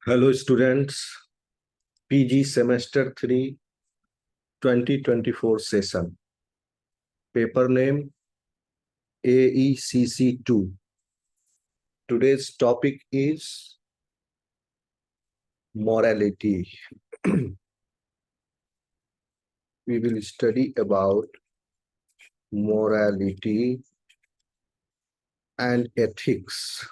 Hello students, PG Semester 3 2024 session. Paper name AECC 2. Today's topic is morality. We will study about morality and ethics.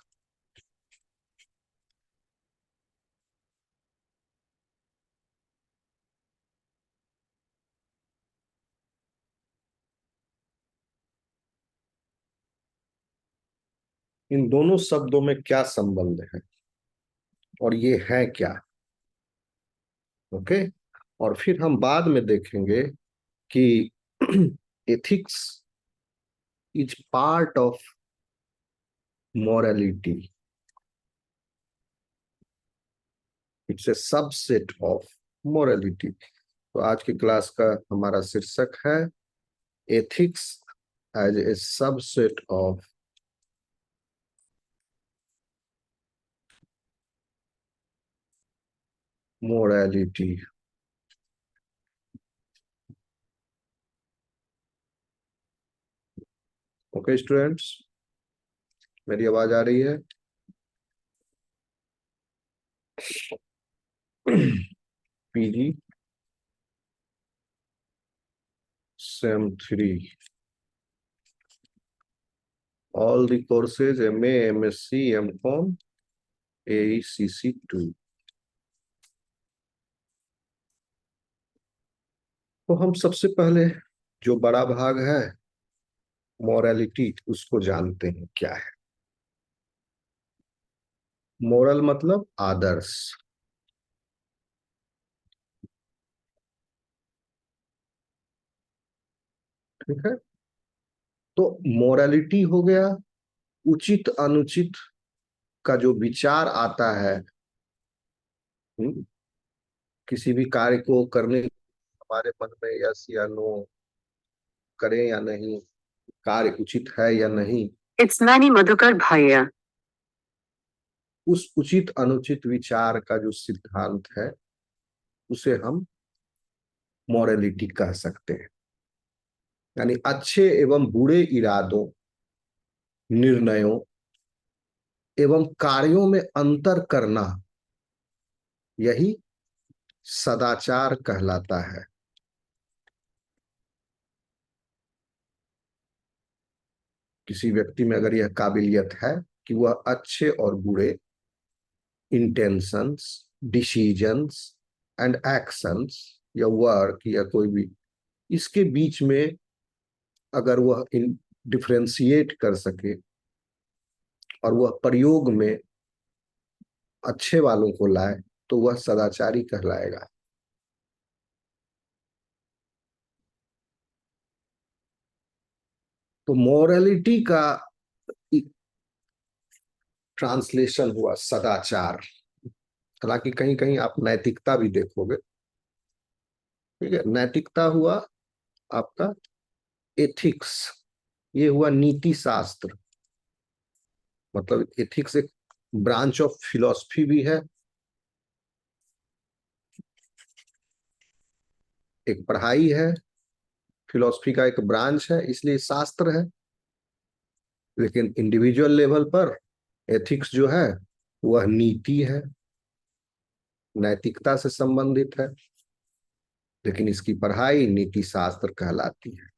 इन दोनों शब्दों में क्या संबंध है और ये है क्या? ओके, और फिर हम बाद में देखेंगे कि ethics is part of morality. It's a subset of morality. तो आज की क्लास का हमारा शीर्षक है ethics as a subset of morality. Okay students, मेरी आवाज आ रही है? PG sem 3 all the courses MA, MSc, MCom, AECC 2. तो हम सबसे पहले जो बड़ा भाग है मोरालिटी, उसको जानते हैं क्या है. मोरल मतलब आदर्श. ठीक है, तो मोरालिटी हो गया उचित अनुचित का जो विचार आता है. किसी भी कार्य को करने हमारे मन में यस या नो, करें या नहीं, कार्य उचित है या नहीं. इट्स मैनी मधुकर भैया. उस उचित अनुचित विचार का जो सिद्धांत है उसे हम मोरालिटी कह सकते हैं. यानी अच्छे एवं बुरे इरादों, निर्णयों एवं कार्यों में अंतर करना, यही सदाचार कहलाता है. किसी व्यक्ति में अगर यह काबिलियत है कि वह अच्छे और बुरे इंटेंशंस, डिसीजंस एंड एक्शंस या वर्क या कोई भी, इसके बीच में अगर वह डिफरेंशिएट कर सके और वह प्रयोग में अच्छे वालों को लाए तो वह सदाचारी कहलाएगा. तो मोरालिटी का ट्रांसलेशन हुआ सदाचार. हालांकि कहीं कहीं आप नैतिकता भी देखोगे. ठीक है, नैतिकता हुआ आपका एथिक्स, ये हुआ नीति शास्त्र. मतलब एथिक्स एक ब्रांच ऑफ फिलॉसफी भी है, एक पढ़ाई है, फिलॉसफी का एक ब्रांच है, इसलिए शास्त्र है. लेकिन इंडिविजुअल लेवल पर एथिक्स जो है वह नीति है, नैतिकता से संबंधित है, लेकिन इसकी पढ़ाई नीति शास्त्र कहलाती है.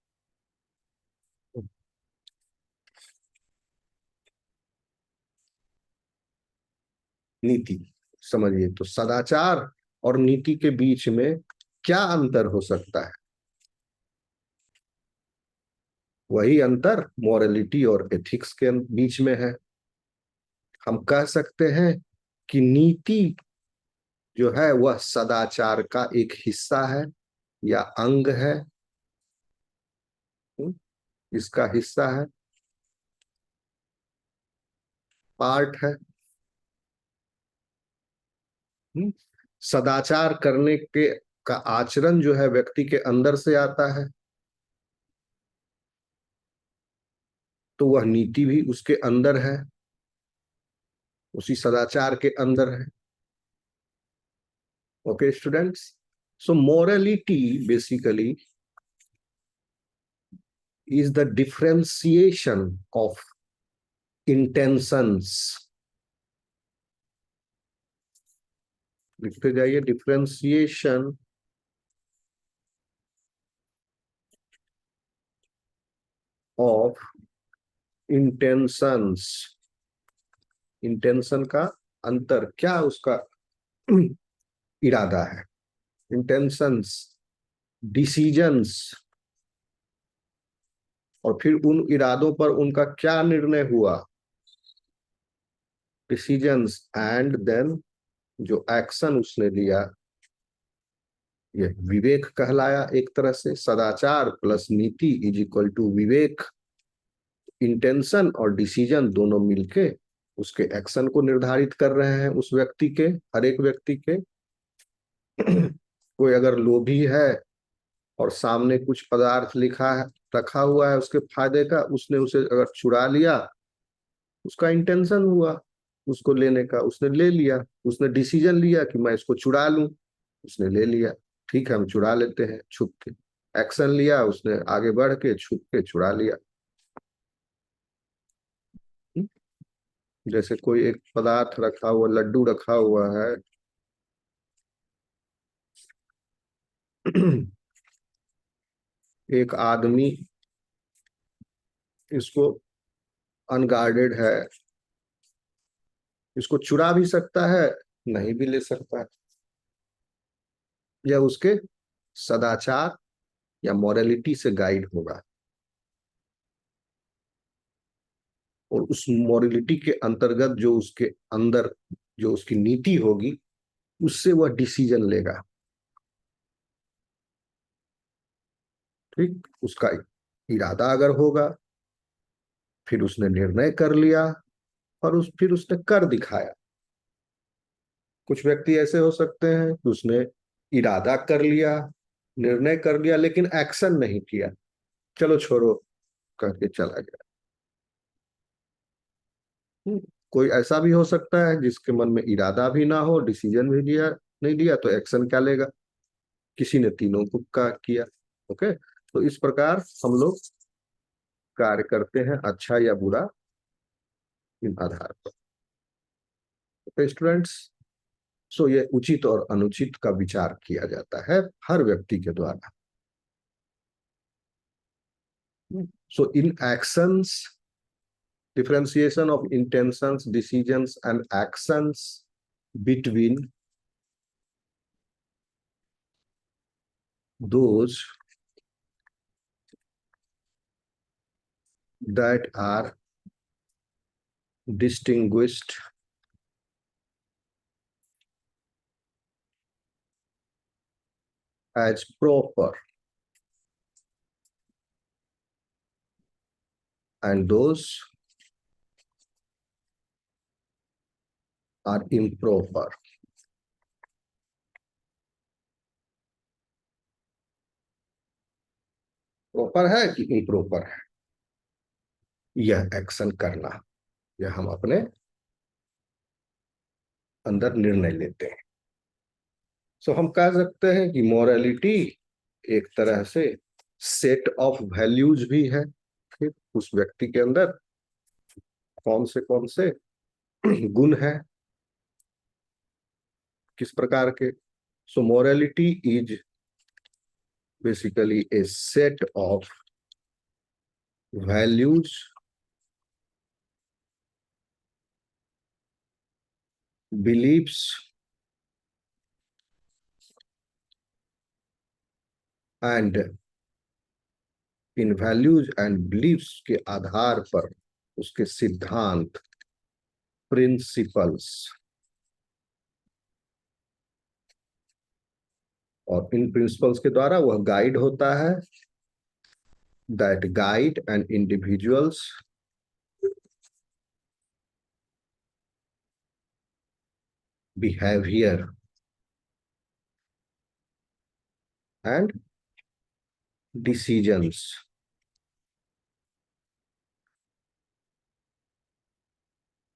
नीति समझिए, तो सदाचार और नीति के बीच में क्या अंतर हो सकता है? वही अंतर मोरालिटी और एथिक्स के बीच में है. हम कह सकते हैं कि नीति जो है वह सदाचार का एक हिस्सा है या अंग है, इसका हिस्सा है, पार्ट है. सदाचार करने के का आचरण जो है व्यक्ति के अंदर से आता है, तो वह नीति भी उसके अंदर है. उसी सदाचार के अंदर है। Okay students, so morality basically is the differentiation of intentions। लिखते जाइए, डिफरेंशिएशन ऑफ इंटेंशंस। इंटेंशन का अंतर, क्या उसका इरादा है। इंटेंशंस, डिसीजंस, और फिर उन इरादों पर उनका क्या निर्णय हुआ। डिसीजंस एंड देन जो एक्शन उसने लिया, ये विवेक कहलाया। एक तरह से सदाचार प्लस नीति इज इक्वल टू विवेक। इंटेंशन और डिसीजन दोनों मिलके उसके एक्शन को निर्धारित कर रहे हैं, उस व्यक्ति के, हर एक व्यक्ति के। कोई अगर लोभी है और सामने कुछ पदार्थ लिखा है, रखा हुआ है उसके फायदे का, उसने उसे अगर चुरा लिया, उसका इंटेंशन हुआ उसको लेने का, उसने ले लिया। उसने डिसीजन लिया कि मैं इसको चुरा लूं, उसने ले लिया। ठीक है, हम चुरा लेते हैं छुप के। एक्शन लिया उसने, आगे बढ़ के छुप के चुरा लिया। जैसे कोई एक पदार्थ रखा हुआ, लड्डू रखा हुआ है, एक आदमी इसको अनगार्डेड है, इसको चुरा भी सकता है, नहीं भी ले सकता है। यह उसके सदाचार या मॉरलिटी से गाइड होगा, और उस मॉरलिटी के अंतर्गत जो उसके अंदर जो उसकी नीति होगी, उससे वह डिसीजन लेगा। ठीक, उसका इरादा अगर होगा, फिर उसने निर्णय कर लिया, और फिर उसने कर दिखाया। कुछ व्यक्ति ऐसे हो सकते हैं कि उसने इरादा कर लिया, निर्णय कर लिया, लेकिन एक्शन नहीं किया, चलो छोड़ो करके चला गया। कोई ऐसा भी हो सकता है जिसके मन में इरादा भी ना हो, डिसीजन भी लिया नहीं लिया, तो एक्शन क्या लेगा। किसी ने तीनों को का किया। ओके, तो इस प्रकार हम लोग कार्य करते हैं, अच्छा या बुरा, इन आधार पर। ओके स्टूडेंट्स, सो ये उचित और अनुचित का विचार किया जाता है हर व्यक्ति के द्वारा। So in actions, differentiation of intentions, decisions, and actions between those that are distinguished as proper and those are improper। Proper है कि इम्प्रॉपर है, यह एक्शन करना, यह हम अपने अंदर निर्णय लेते हैं। सो हम कह सकते हैं कि मॉरलिटी एक तरह से सेट ऑफ वैल्यूज भी है। फिर उस व्यक्ति के अंदर कौन से गुण है, किस प्रकार के। So morality is basically a set of values, beliefs and in values and beliefs के आधार पर उसके सिद्धांत, प्रिंसिपल्स, और इन प्रिंसिपल्स के द्वारा वह गाइड होता है। That guide and individuals behaviour and decisions.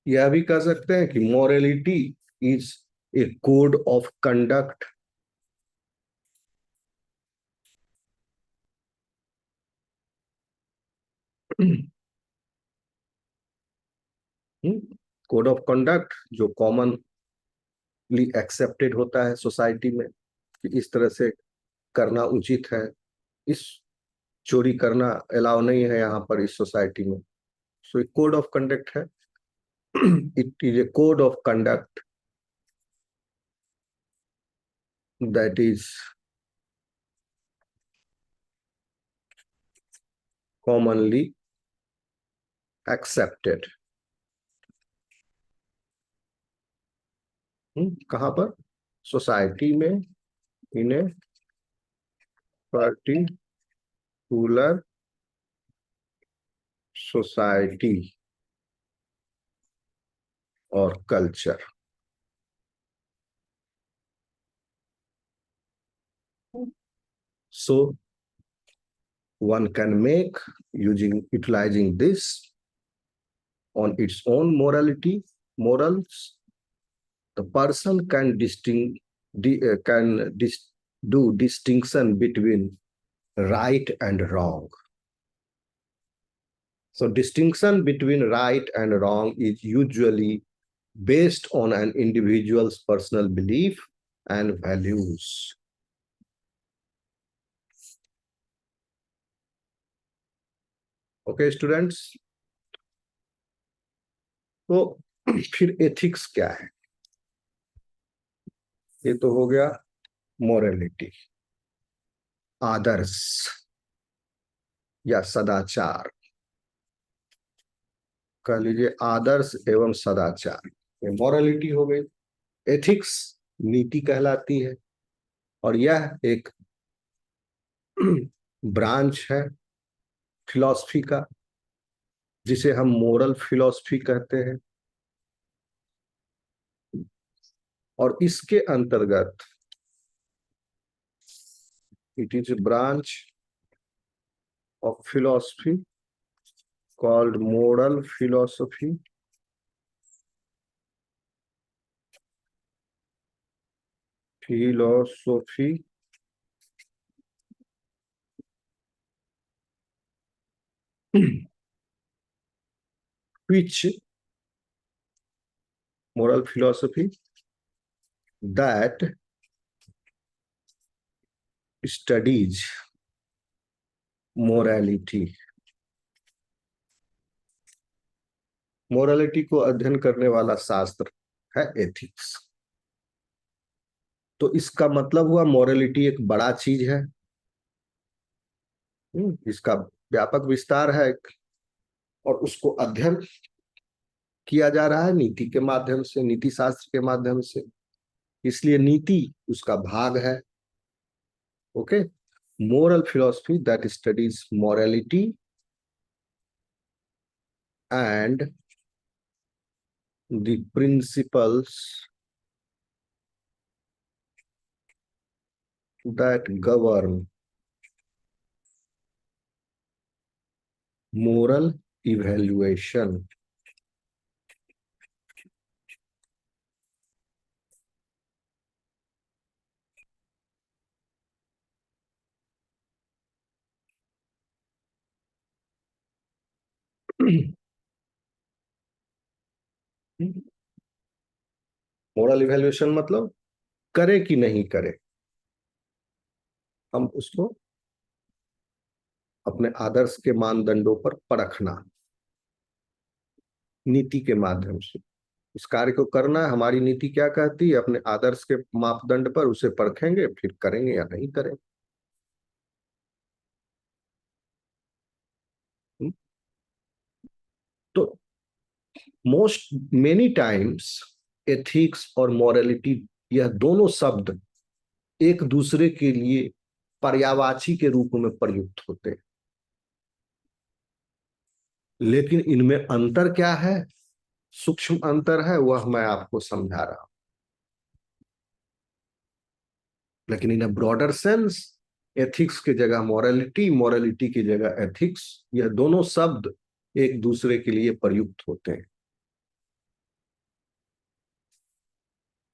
यह भी कह सकते हैं कि morality is a code of conduct, code of conduct जो कॉमनली एक्सेप्टेड होता है सोसाइटी में कि इस तरह से करना उचित है, इस चोरी करना अलाउ नहीं है यहाँ पर इस सोसाइटी में। सो एक कोड ऑफ कंडक्ट है। It is a code of conduct that is commonly accepted. कहाँ पर? सोसाइटी में, इन ए पर्टिकुलर सोसाइटी और culture. So one can make utilizing this on its own morals. The person can do distinction between right and wrong. So distinction between right and wrong is usually based on an individual's personal belief and values. Okay, students? तो फिर ethics क्या है? ये तो हो गया morality, आदर्श या सदाचार, कह लीजिए आदर्श एवं सदाचार, ये मोरालिटी हो गई। एथिक्स नीति कहलाती है और यह एक ब्रांच है फिलॉसफी का, जिसे हम मोरल फिलॉसफी कहते हैं। और इसके अंतर्गत it is a branch of philosophy called moral philosophy, which moral philosophy that studies morality। Morality को अध्ययन करने वाला शास्त्र है एथिक्स। तो इसका मतलब हुआ मोरालिटी एक बड़ा चीज है, इसका व्यापक विस्तार है और उसको अध्ययन किया जा रहा है नीति के माध्यम से, नीति शास्त्र के माध्यम से, इसलिए नीति उसका भाग है। Okay, moral philosophy that studies morality and the principles that govern moral evaluation। Moral evaluation मतलब करे कि नहीं करे, हम उसको अपने आदर्श के मानदंडों पर परखना, नीति के माध्यम से इस कार्य को करना है। हमारी नीति क्या कहती है, अपने आदर्श के मापदंड पर उसे परखेंगे, फिर करेंगे या नहीं करेंगे। तो मोस्ट मेनी टाइम्स एथिक्स और मोरालिटी, यह दोनों शब्द एक दूसरे के लिए पर्यायवाची के रूप में प्रयुक्त होते हैं, लेकिन इनमें अंतर क्या है, सूक्ष्म अंतर है, वह मैं आपको समझा रहा हूं। लेकिन इन अ ब्रॉडर सेंस, एथिक्स की जगह मोरालिटी, मोरालिटी की जगह एथिक्स, यह दोनों शब्द एक दूसरे के लिए प्रयुक्त होते हैं।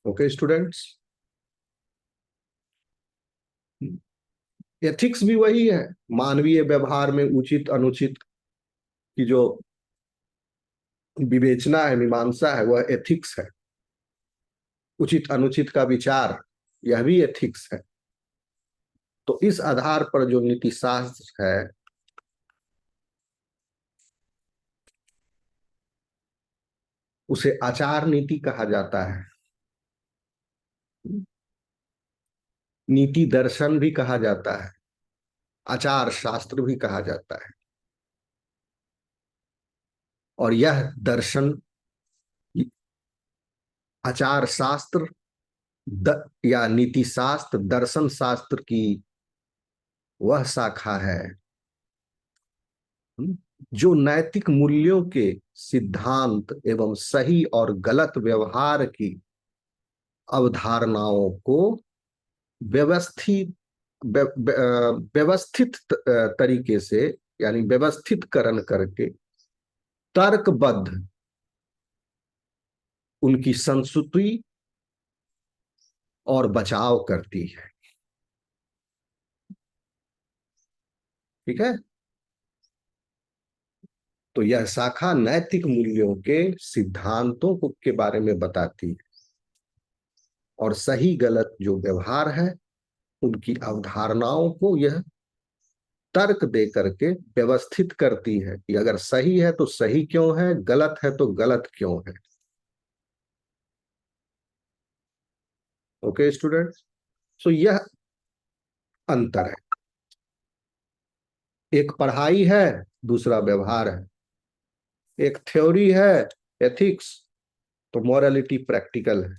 ओके स्टूडेंट्स, एथिक्स भी वही है, मानवीय व्यवहार में उचित अनुचित की जो विवेचना है, मीमांसा है, वह एथिक्स है। उचित अनुचित का विचार, यह भी एथिक्स है। तो इस आधार पर जो नीति शास्त्र है, उसे आचार नीति कहा जाता है, नीति दर्शन भी कहा जाता है, आचार शास्त्र भी कहा जाता है। और यह दर्शन, आचार शास्त्र या नीति शास्त्र दर्शन शास्त्र की वह शाखा है जो नैतिक मूल्यों के सिद्धांत एवं सही और गलत व्यवहार की अवधारणाओं को व्यवस्थित व्यवस्थित तरीके से, यानी व्यवस्थितकरण करके तर्कबद्ध उनकी संस्तुति और बचाव करती है। ठीक है, तो यह शाखा नैतिक मूल्यों के सिद्धांतों को के बारे में बताती है और सही गलत जो व्यवहार है उनकी अवधारणाओं को यह तर्क दे करके व्यवस्थित करती है कि अगर सही है तो सही क्यों है, गलत है तो गलत क्यों है। ओके स्टूडेंट, सो यह अंतर है, एक पढ़ाई है, दूसरा व्यवहार है। एक थ्योरी है एथिक्स, तो मॉरलिटी प्रैक्टिकल है।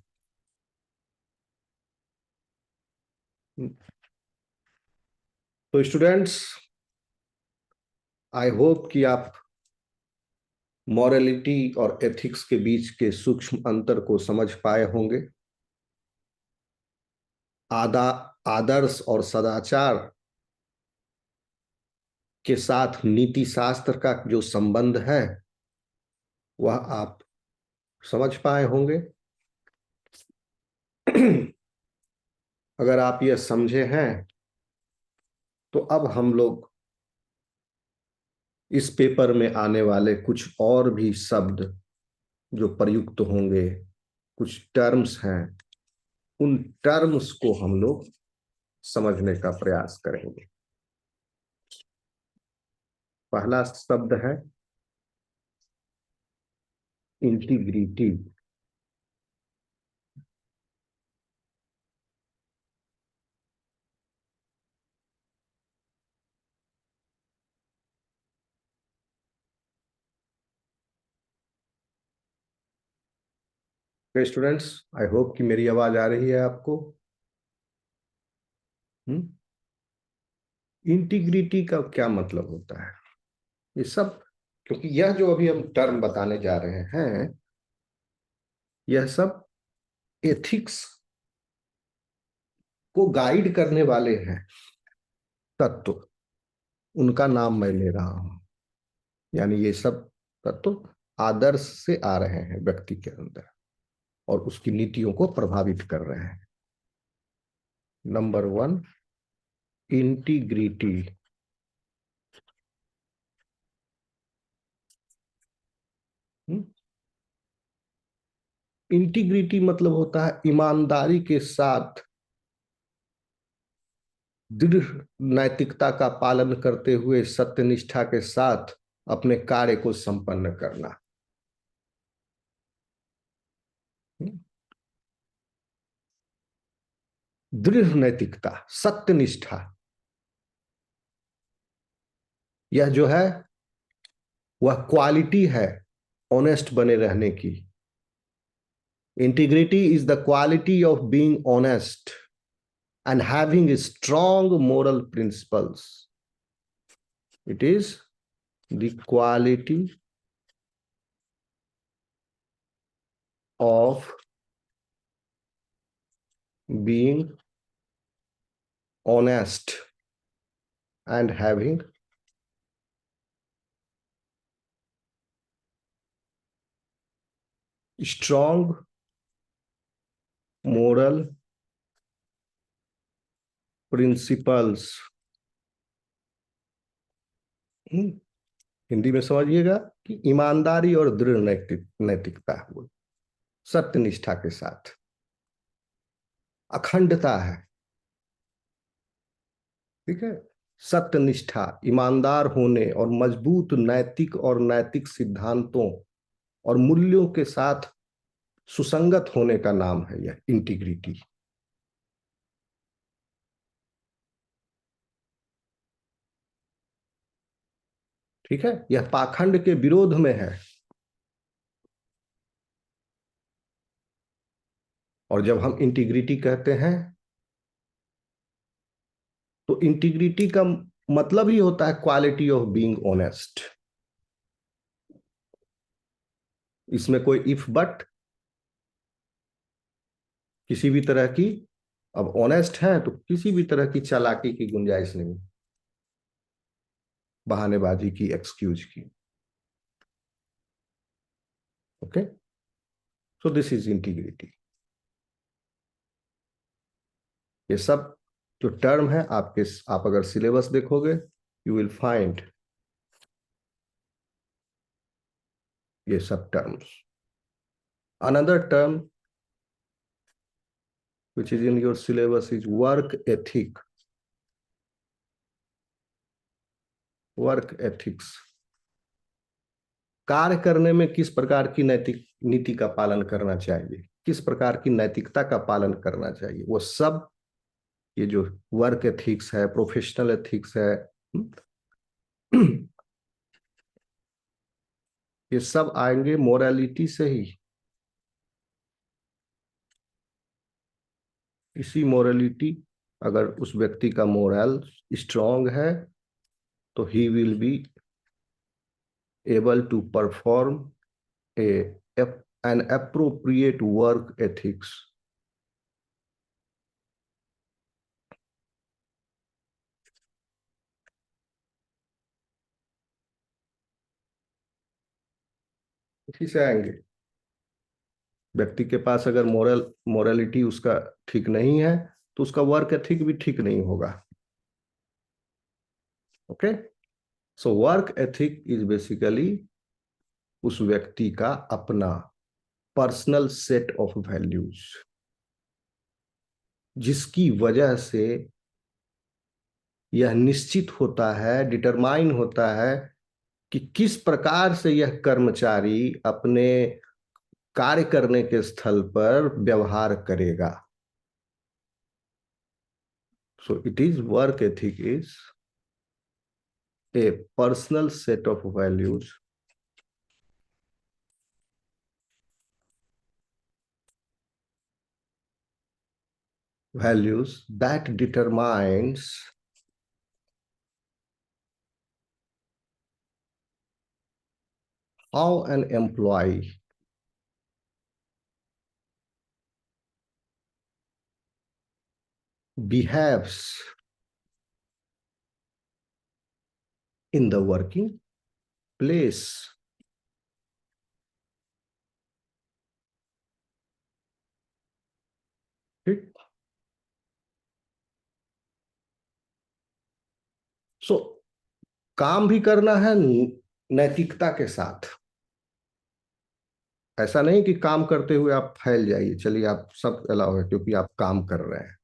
तो स्टूडेंट्स, आई होप कि आप मॉरलिटी और एथिक्स के बीच के सूक्ष्म अंतर को समझ पाए होंगे। आदर्श और सदाचार के साथ नीति शास्त्र का जो संबंध है वह आप समझ पाए होंगे। अगर आप यह समझे हैं तो अब हम लोग इस पेपर में आने वाले कुछ और भी शब्द जो प्रयुक्त होंगे, कुछ टर्म्स हैं, उन टर्म्स को हम लोग समझने का प्रयास करेंगे। पहला शब्द है इंटीग्रिटी। स्टूडेंट्स, आई होप कि मेरी आवाज आ रही है आपको। इंटीग्रिटी का क्या मतलब होता है, ये सब, क्योंकि यह जो अभी हम टर्म बताने जा रहे हैं यह सब एथिक्स को गाइड करने वाले हैं तत्व, उनका नाम मैं ले रहा हूं। यानी ये सब तत्व आदर्श से आ रहे हैं व्यक्ति के अंदर और उसकी नीतियों को प्रभावित कर रहे हैं। Number 1, integrity. इंटीग्रिटी मतलब होता है ईमानदारी के साथ, दृढ़ नैतिकता का पालन करते हुए सत्यनिष्ठा के साथ अपने कार्य को संपन्न करना। दृढ़ नैतिकता, सत्यनिष्ठा, यह जो है वह क्वालिटी है ऑनेस्ट बने रहने की। Integrity is the quality of being honest and having strong moral principles. It is the quality of being honest and having strong moral principles. Hindi में समझिएगा कि ईमानदारी और दृढ़ नैतिकता है वो, सत्यनिष्ठा के साथ अखंडता है। ठीक है, सत्यनिष्ठा, ईमानदार होने और मजबूत नैतिक और नैतिक सिद्धांतों और मूल्यों के साथ सुसंगत होने का नाम है यह इंटीग्रिटी। ठीक है, यह पाखंड के विरोध में है। और जब हम इंटीग्रिटी कहते हैं तो इंटीग्रिटी का मतलब ही होता है क्वालिटी ऑफ बीइंग ऑनेस्ट। इसमें कोई इफ बट किसी भी तरह की, अब ऑनेस्ट है तो किसी भी तरह की चालाकी की गुंजाइश नहीं, बहानेबाजी की, एक्सक्यूज की। Okay, so this is integrity. ये सब जो टर्म है आपके, आप अगर सिलेबस देखोगे यू विल फाइंड ये सब terms. Another term which is in your syllabus is work ethic. Work ethics, कार्य करने में किस प्रकार की नैतिक नीति का पालन करना चाहिए, किस प्रकार की नैतिकता का पालन करना चाहिए, वो सब ये जो वर्क एथिक्स है, प्रोफेशनल एथिक्स है, ये सब आएंगे मोरालिटी से ही। इसी मोरालिटी, अगर उस व्यक्ति का मोरल स्ट्रांग है तो he will be able to perform a an appropriate work ethics. इसी से आएंगे। व्यक्ति के पास अगर मोरालिटी उसका ठीक नहीं है तो उसका वर्क एथिक भी ठीक नहीं होगा। Okay, so work ethic is basically उस व्यक्ति का अपना पर्सनल सेट ऑफ वैल्यूज, जिसकी वजह से यह निश्चित होता है, डिटरमाइन होता है कि किस प्रकार से यह कर्मचारी अपने कार्य करने के स्थल पर व्यवहार करेगा। So it is work ethic is a personal set of values that determines how an employee behaves in the working place. ठीक, सो काम भी करना है नैतिकता के साथ। ऐसा नहीं कि काम करते हुए आप फैल जाइए, चलिए आप सब अलाउ है क्योंकि आप काम कर रहे हैं,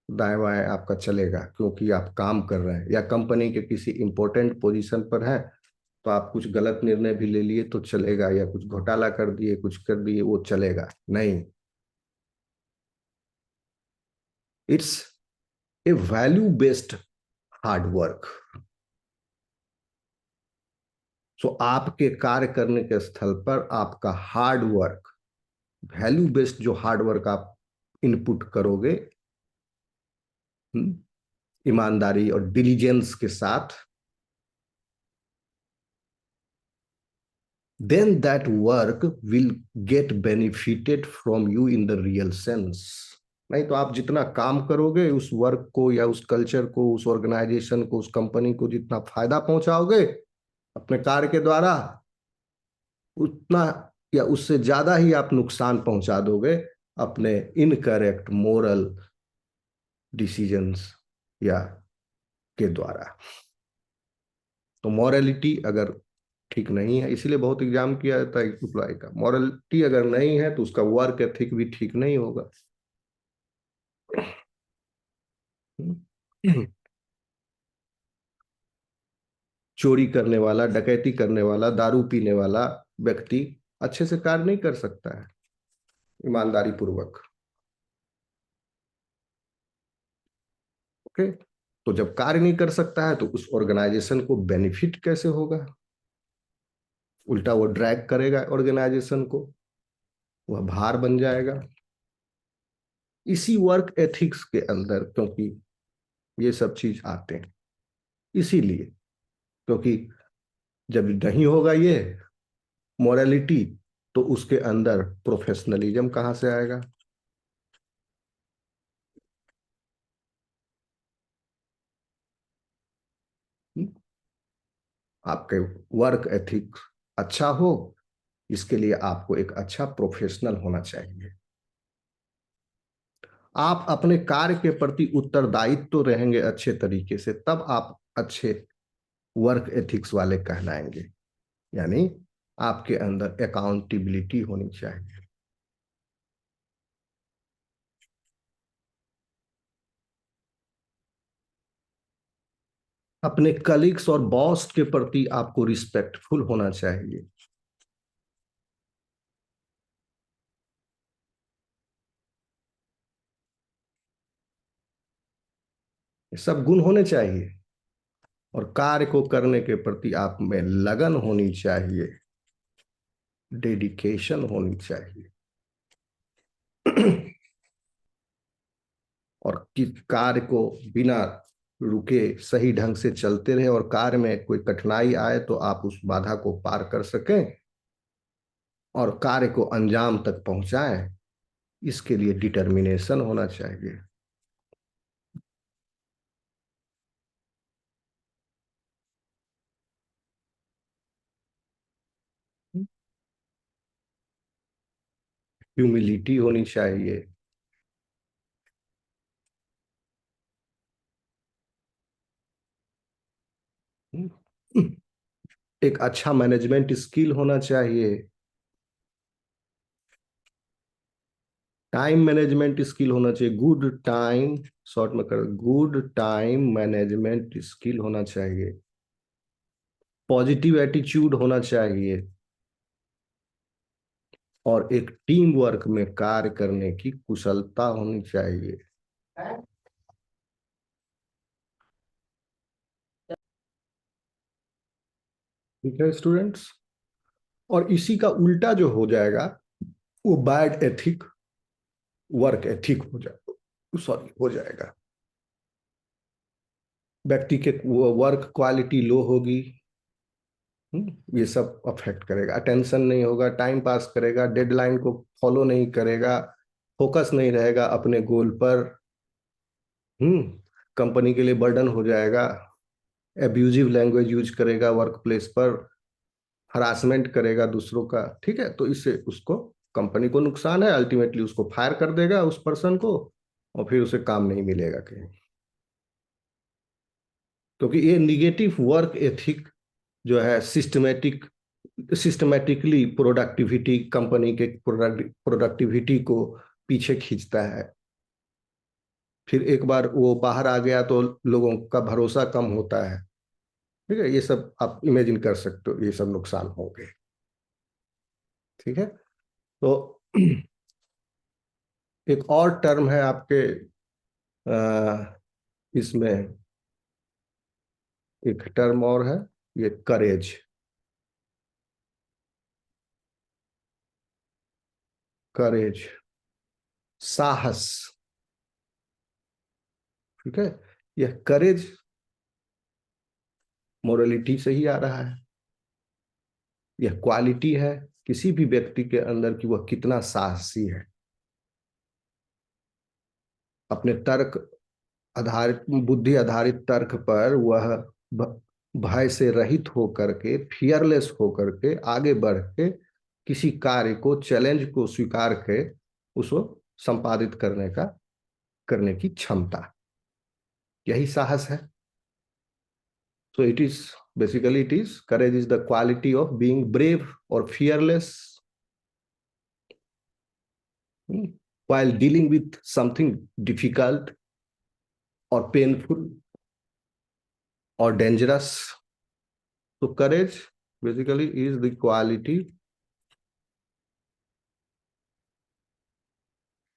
दाएं बाएं आपका चलेगा क्योंकि आप काम कर रहे हैं, या कंपनी के किसी इंपॉर्टेंट पोजीशन पर है तो आप कुछ गलत निर्णय भी ले लिए तो चलेगा, या कुछ घोटाला कर दिए, कुछ कर दिए, वो चलेगा नहीं। It's a value based hard work. So आपके कार्य करने के स्थल पर आपका हार्ड वर्क, वैल्यू बेस्ड जो हार्ड वर्क आप इनपुट करोगे ईमानदारी और डिलीजेंस के साथ, then that work will get benefited from you in the real sense. नहीं तो आप जितना काम करोगे उस वर्क को या उस कल्चर को, उस ऑर्गेनाइजेशन को, उस कंपनी को जितना फायदा पहुंचाओगे अपने कार्य के द्वारा, उतना या उससे ज्यादा ही आप नुकसान पहुंचा दोगे अपने इनकरेक्ट मोरल डिसीजंस या के द्वारा। तो मॉरलिटी अगर ठीक नहीं है, इसीलिए बहुत एग्जाम किया जाता है एम्प्लॉय का, मॉरलिटी अगर नहीं है तो उसका वर्क एथिक भी ठीक नहीं होगा। चोरी करने वाला, डकैती करने वाला, दारू पीने वाला व्यक्ति अच्छे से कार्य नहीं कर सकता है ईमानदारी पूर्वक। ओके, तो जब कार्य नहीं कर सकता है तो उस ऑर्गेनाइजेशन को बेनिफिट कैसे होगा? उल्टा वो ड्रैग करेगा ऑर्गेनाइजेशन को, वह भार बन जाएगा। इसी वर्क एथिक्स के अंदर क्योंकि ये सब चीज आते हैं, इसीलिए क्योंकि जब नहीं होगा ये मोरालिटी तो उसके अंदर प्रोफेशनलिज्म कहाँ से आएगा? आपके वर्क एथिक्स अच्छा हो, इसके लिए आपको एक अच्छा प्रोफेशनल होना चाहिए। आप अपने कार्य के प्रति उत्तरदायित्व तो रहेंगे अच्छे तरीके से, तब आप अच्छे वर्क एथिक्स वाले कहलाएंगे। यानी आपके अंदर अकाउंटेबिलिटी होनी चाहिए। अपने कलीग्स और बॉस के प्रति आपको रिस्पेक्टफुल होना चाहिए। ये सब गुण होने चाहिए। और कार्य को करने के प्रति आप में लगन होनी चाहिए, डेडिकेशन होनी चाहिए। और कि कार्य को बिना रुके सही ढंग से चलते रहे, और कार्य में कोई कठिनाई आए तो आप उस बाधा को पार कर सकें और कार्य को अंजाम तक पहुंचाएं। इसके लिए डिटर्मिनेशन होना चाहिए। ह्यूमिलिटी होनी चाहिए। एक अच्छा मैनेजमेंट स्किल होना चाहिए। टाइम मैनेजमेंट स्किल होना चाहिए, गुड टाइम, शॉर्ट में कर, गुड टाइम मैनेजमेंट स्किल होना चाहिए। पॉजिटिव एटीट्यूड होना चाहिए और एक टीम वर्क में कार्य करने की कुशलता होनी चाहिए। ठीक है स्टूडेंट्स। और इसी का उल्टा जो हो जाएगा वो बैड एथिक वर्क एथिक हो जाएगा, सॉरी हो जाएगा। व्यक्ति के वर्क क्वालिटी लो होगी। ये सब अफेक्ट करेगा। अटेंशन नहीं होगा, टाइम पास करेगा, डेडलाइन को फॉलो नहीं करेगा, फोकस नहीं रहेगा अपने गोल पर। कंपनी के लिए बर्डन हो जाएगा। एब्यूजिव लैंग्वेज यूज करेगा वर्क प्लेस पर, हरासमेंट करेगा दूसरों का। ठीक है, तो इससे उसको, कंपनी को नुकसान है, अल्टीमेटली उसको फायर कर देगा उस पर्सन को, और फिर उसे काम नहीं मिलेगा कहीं। क्योंकि ये निगेटिव वर्क एथिक जो है सिस्टमेटिकली प्रोडक्टिविटी, कंपनी के प्रोडक्टिविटी को पीछे खींचता है। फिर एक बार वो बाहर आ गया तो लोगों का भरोसा कम होता है। ठीक है, ये सब आप इमेजिन कर सकते हो, ये सब नुकसान होंगे। ठीक है, तो एक और टर्म है आपके इसमें, एक टर्म और है, ये करेज। करेज, साहस। ठीक है, यह करेज मोरलिटी से ही आ रहा है। यह क्वालिटी है किसी भी व्यक्ति के अंदर कि वह कितना साहसी है। अपने तर्क आधारित, बुद्धि आधारित तर्क पर वह भय से रहित होकर के, फियरलेस होकर के आगे बढ़ के किसी कार्य को, चैलेंज को स्वीकार के उसको संपादित करने की क्षमता, यही साहस है। So it is basically it is courage is the quality of being brave or fearless while dealing with something difficult or painful or dangerous. So courage basically is the quality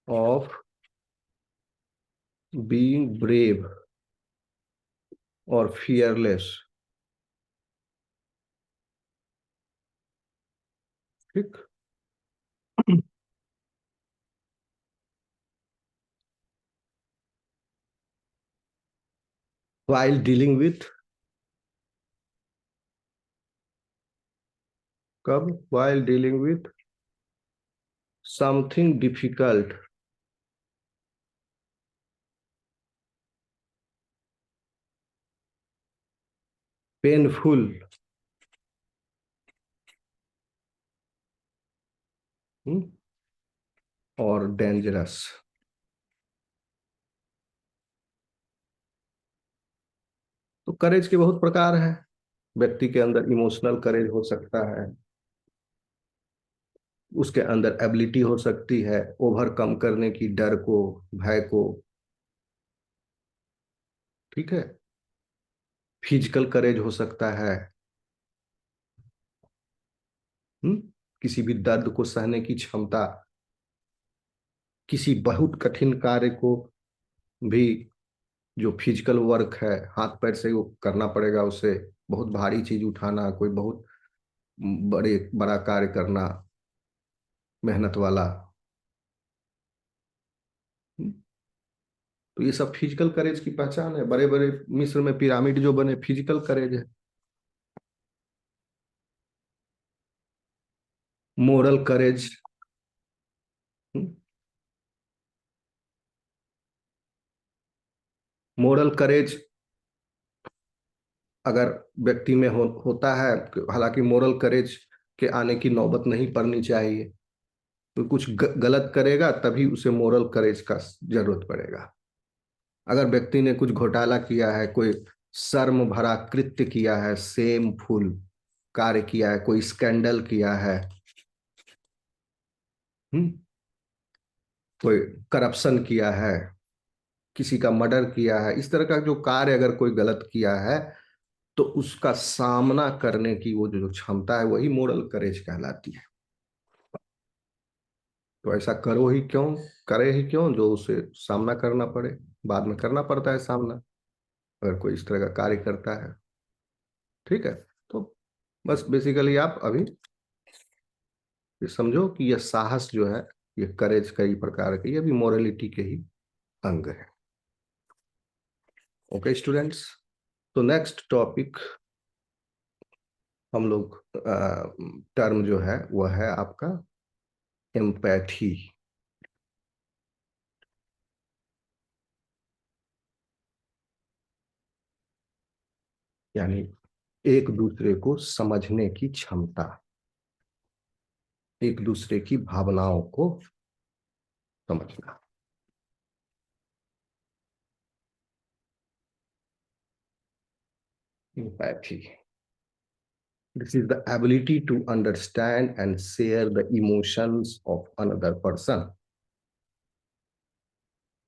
of being brave or fearless. ठीक, while dealing with कब while dealing with something difficult, painful और dangerous. तो करेज के बहुत प्रकार हैं। व्यक्ति के अंदर इमोशनल करेज हो सकता है, उसके अंदर एबिलिटी हो सकती है ओवरकम करने की, डर को, भय को। ठीक है, फिजिकल करेज हो सकता है, हुँ? किसी भी दर्द को सहने की क्षमता, किसी बहुत कठिन कार्य को भी, जो फिजिकल वर्क है, हाथ पैर से वो करना पड़ेगा उसे, बहुत भारी चीज उठाना, कोई बहुत बड़ा कार्य करना, मेहनत वाला। तो ये सब फिजिकल करेज की पहचान है। बड़े बड़े मिस्र में पिरामिड जो बने, फिजिकल करेज है। मोरल करेज, मोरल करेज अगर व्यक्ति में होता है, हालांकि मोरल करेज के आने की नौबत नहीं पड़नी चाहिए। तो कुछ गलत करेगा तभी उसे मोरल करेज का जरूरत पड़ेगा। अगर व्यक्ति ने कुछ घोटाला किया है, कोई शर्म भरा कृत्य किया है, सेमफुल कार्य किया है, कोई स्कैंडल किया है, कोई करप्शन किया है, किसी का मर्डर किया है, इस तरह का जो कार्य अगर कोई गलत किया है, तो उसका सामना करने की वो जो क्षमता है, वही मोरल करेज कहलाती है। तो ऐसा करो ही क्यों, करे ही क्यों जो उसे सामना करना पड़े, बाद में करना पड़ता है सामना, अगर कोई इस तरह का कार्य करता है। ठीक है, तो बस बेसिकली आप अभी ये समझो कि यह साहस जो है, ये करेज कई प्रकार के, ये भी मोरलिटी के ही अंग है। ओके स्टूडेंट्स, तो नेक्स्ट टॉपिक हम लोग टर्म जो है वह है आपका एम्पैथी, यानी एक दूसरे को समझने की क्षमता, एक दूसरे की भावनाओं को समझना। Empathy, this is the ability to understand and share the emotions of another person.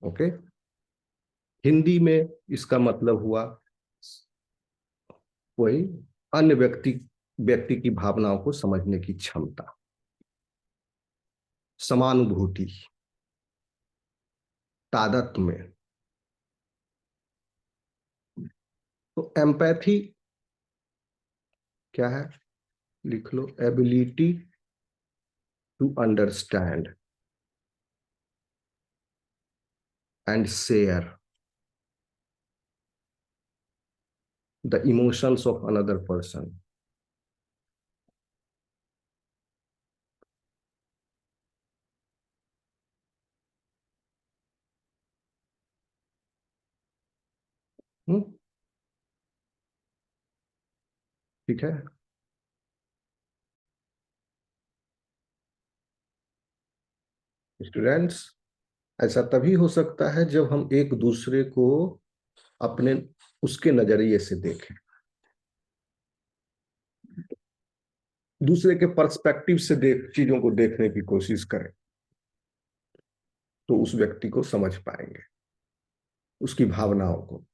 Okay, Hindi में इसका मतलब हुआ वही अन्य व्यक्ति की भावनाओं को समझने की क्षमता, समानुभूति, तादात्म्य में। तो एम्पैथी क्या है, लिख लो, ability to understand and share the emotions of another person. ठीक है, स्टूडेंट्स, ऐसा तभी हो सकता है जब हम एक दूसरे को अपने उसके नजरिए से देखें, दूसरे के पर्सपेक्टिव से चीजों को देखने की कोशिश करें, तो उस व्यक्ति को समझ पाएंगे, उसकी भावनाओं को।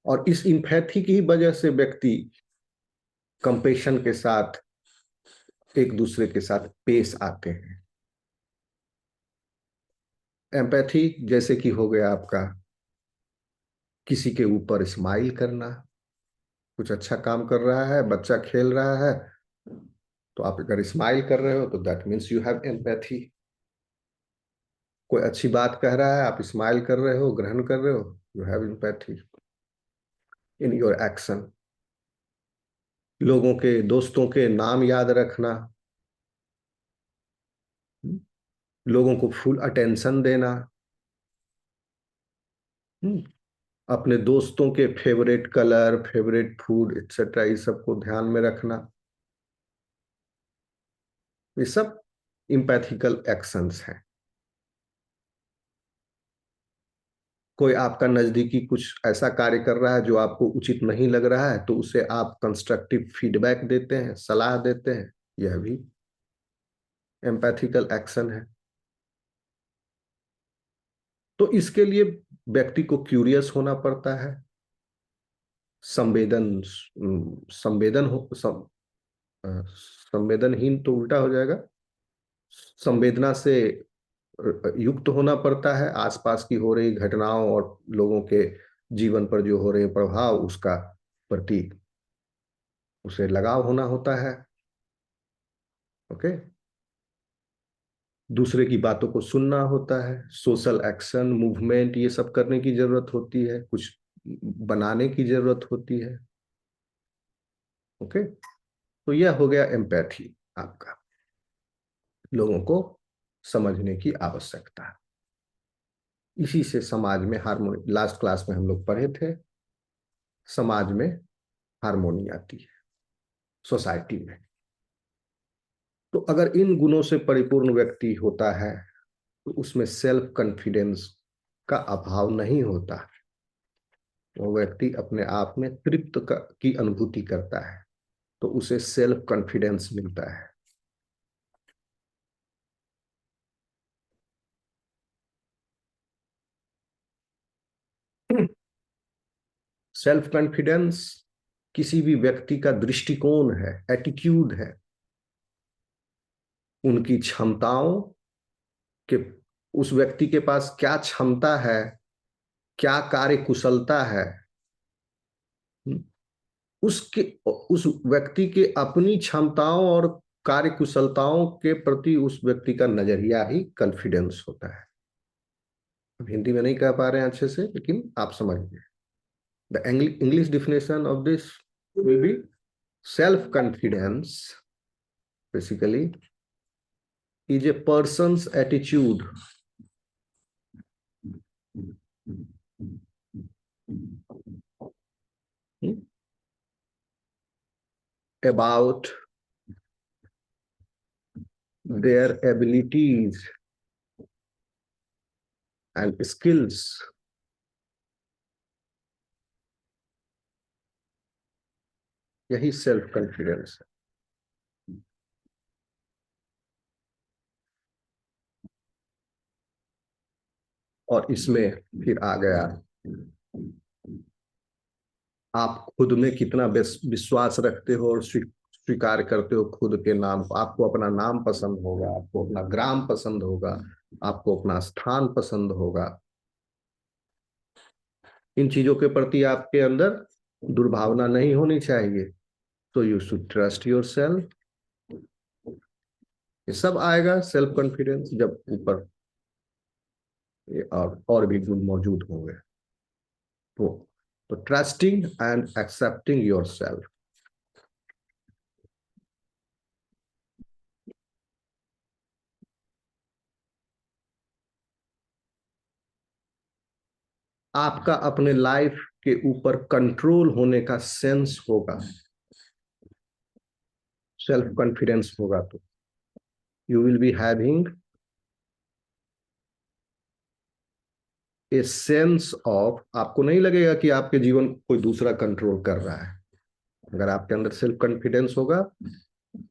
और इस इम्पैथी की वजह से व्यक्ति कंपेशन के साथ एक दूसरे के साथ पेश आते हैं। एम्पैथी जैसे कि हो गया आपका किसी के ऊपर स्माइल करना, कुछ अच्छा काम कर रहा है, बच्चा खेल रहा है, तो आप अगर स्माइल कर रहे हो तो that means you have empathy. कोई अच्छी बात कह रहा है, आप स्माइल कर रहे हो, ग्रहण कर रहे हो, you have empathy in your action. लोगों के, दोस्तों के नाम याद रखना, लोगों को फुल अटेंशन देना, अपने दोस्तों के favourite colour, favourite food etcetera, ये सब को ध्यान में रखना, ये सब इम्पैथिकल एक्शंस हैं। कोई आपका नजदीकी कुछ ऐसा कार्य कर रहा है जो आपको उचित नहीं लग रहा है, तो उसे आप कंस्ट्रक्टिव फीडबैक देते हैं, सलाह देते हैं, यह भी एम्पैथिकल एक्शन है। तो इसके लिए व्यक्ति को क्यूरियस होना पड़ता है, संवेदन संवेदन हो संवेदनहीन तो उल्टा हो जाएगा, संवेदना से युक्त होना पड़ता है, आसपास की हो रही घटनाओं और लोगों के जीवन पर जो हो रहे प्रभाव, उसका प्रति उसे लगाव होना होता है। ओके, दूसरे की बातों को सुनना होता है, सोशल एक्शन, मूवमेंट, ये सब करने की जरूरत होती है, कुछ बनाने की जरूरत होती है। ओके, तो यह हो गया एम्पैथी आपका, लोगों को समझने की आवश्यकता। इसी से समाज में हार्मोनी, लास्ट क्लास में हम लोग पढ़े थे, समाज में हार्मोनी आती है, सोसाइटी में। तो अगर इन गुणों से परिपूर्ण व्यक्ति होता है तो उसमें सेल्फ कॉन्फिडेंस का अभाव नहीं होता, वो व्यक्ति अपने आप में तृप्त की अनुभूति करता है, तो उसे सेल्फ कॉन्फिडेंस मिलता है। सेल्फ कॉन्फिडेंस किसी भी व्यक्ति का दृष्टिकोण है, एटीट्यूड है, उनकी क्षमताओं के, उस व्यक्ति के पास क्या क्षमता है, क्या कार्य कुशलता है, उसके, उस व्यक्ति के अपनी क्षमताओं और कार्य कुशलताओं के प्रति उस व्यक्ति का नजरिया ही कॉन्फिडेंस होता है। हिंदी में नहीं कह पा रहे हैं अच्छे से, लेकिन आप समझ गए। The English definition of this will be self confidence basically is a person's attitude about their abilities and skills, यही सेल्फ कॉन्फिडेंस है। और इसमें फिर आ गया आप खुद में कितना विश्वास रखते हो और स्वीकार करते हो खुद के नाम को। आपको अपना नाम पसंद होगा, आपको अपना ग्राम पसंद होगा, आपको अपना स्थान पसंद होगा। इन चीजों के प्रति आपके अंदर दुर्भावना नहीं होनी चाहिए। तो you should trust your self. ये सब आएगा सेल्फ कॉन्फिडेंस जब ऊपर और भी गुण मौजूद होंगे। तो trusting and accepting your self. आपका अपने लाइफ के ऊपर कंट्रोल होने का सेंस होगा, सेल्फ कॉन्फिडेंस होगा। तो you will be having a sense of, आपको नहीं लगेगा कि आपके जीवन को कोई दूसरा कंट्रोल कर रहा है। अगर आपके अंदर सेल्फ कॉन्फिडेंस होगा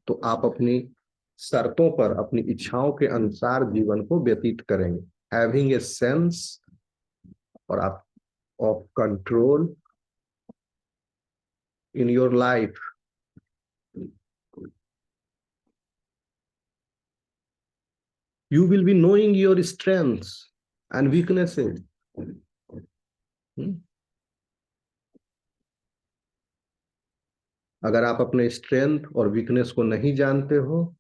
तो आप अपनी शर्तों पर, अपनी इच्छाओं के अनुसार जीवन को व्यतीत करेंगे। हैविंग ए सेंस और आप of control in your life. You will be knowing your strengths and weaknesses. अगर आप अपने स्ट्रेंथ और वीकनेस को नहीं जानते हो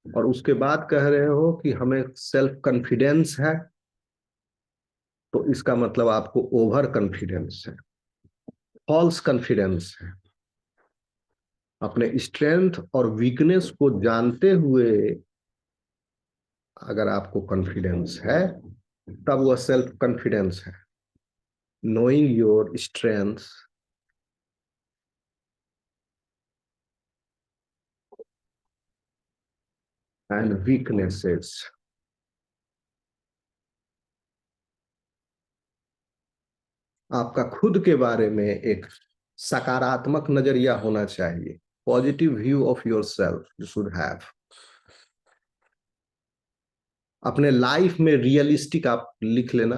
और उसके बाद कह रहे हो कि हमें सेल्फ कॉन्फिडेंस है, तो इसका मतलब आपको ओवर कॉन्फिडेंस है, फॉल्स कॉन्फिडेंस है। अपने स्ट्रेंथ और वीकनेस को जानते हुए अगर आपको कॉन्फिडेंस है तब वह सेल्फ कॉन्फिडेंस है। Knowing your strengths and weaknesses. आपका खुद के बारे में एक सकारात्मक नजरिया होना चाहिए। Positive view of your self you should have. अपने लाइफ में रियलिस्टिक, आप लिख लेना,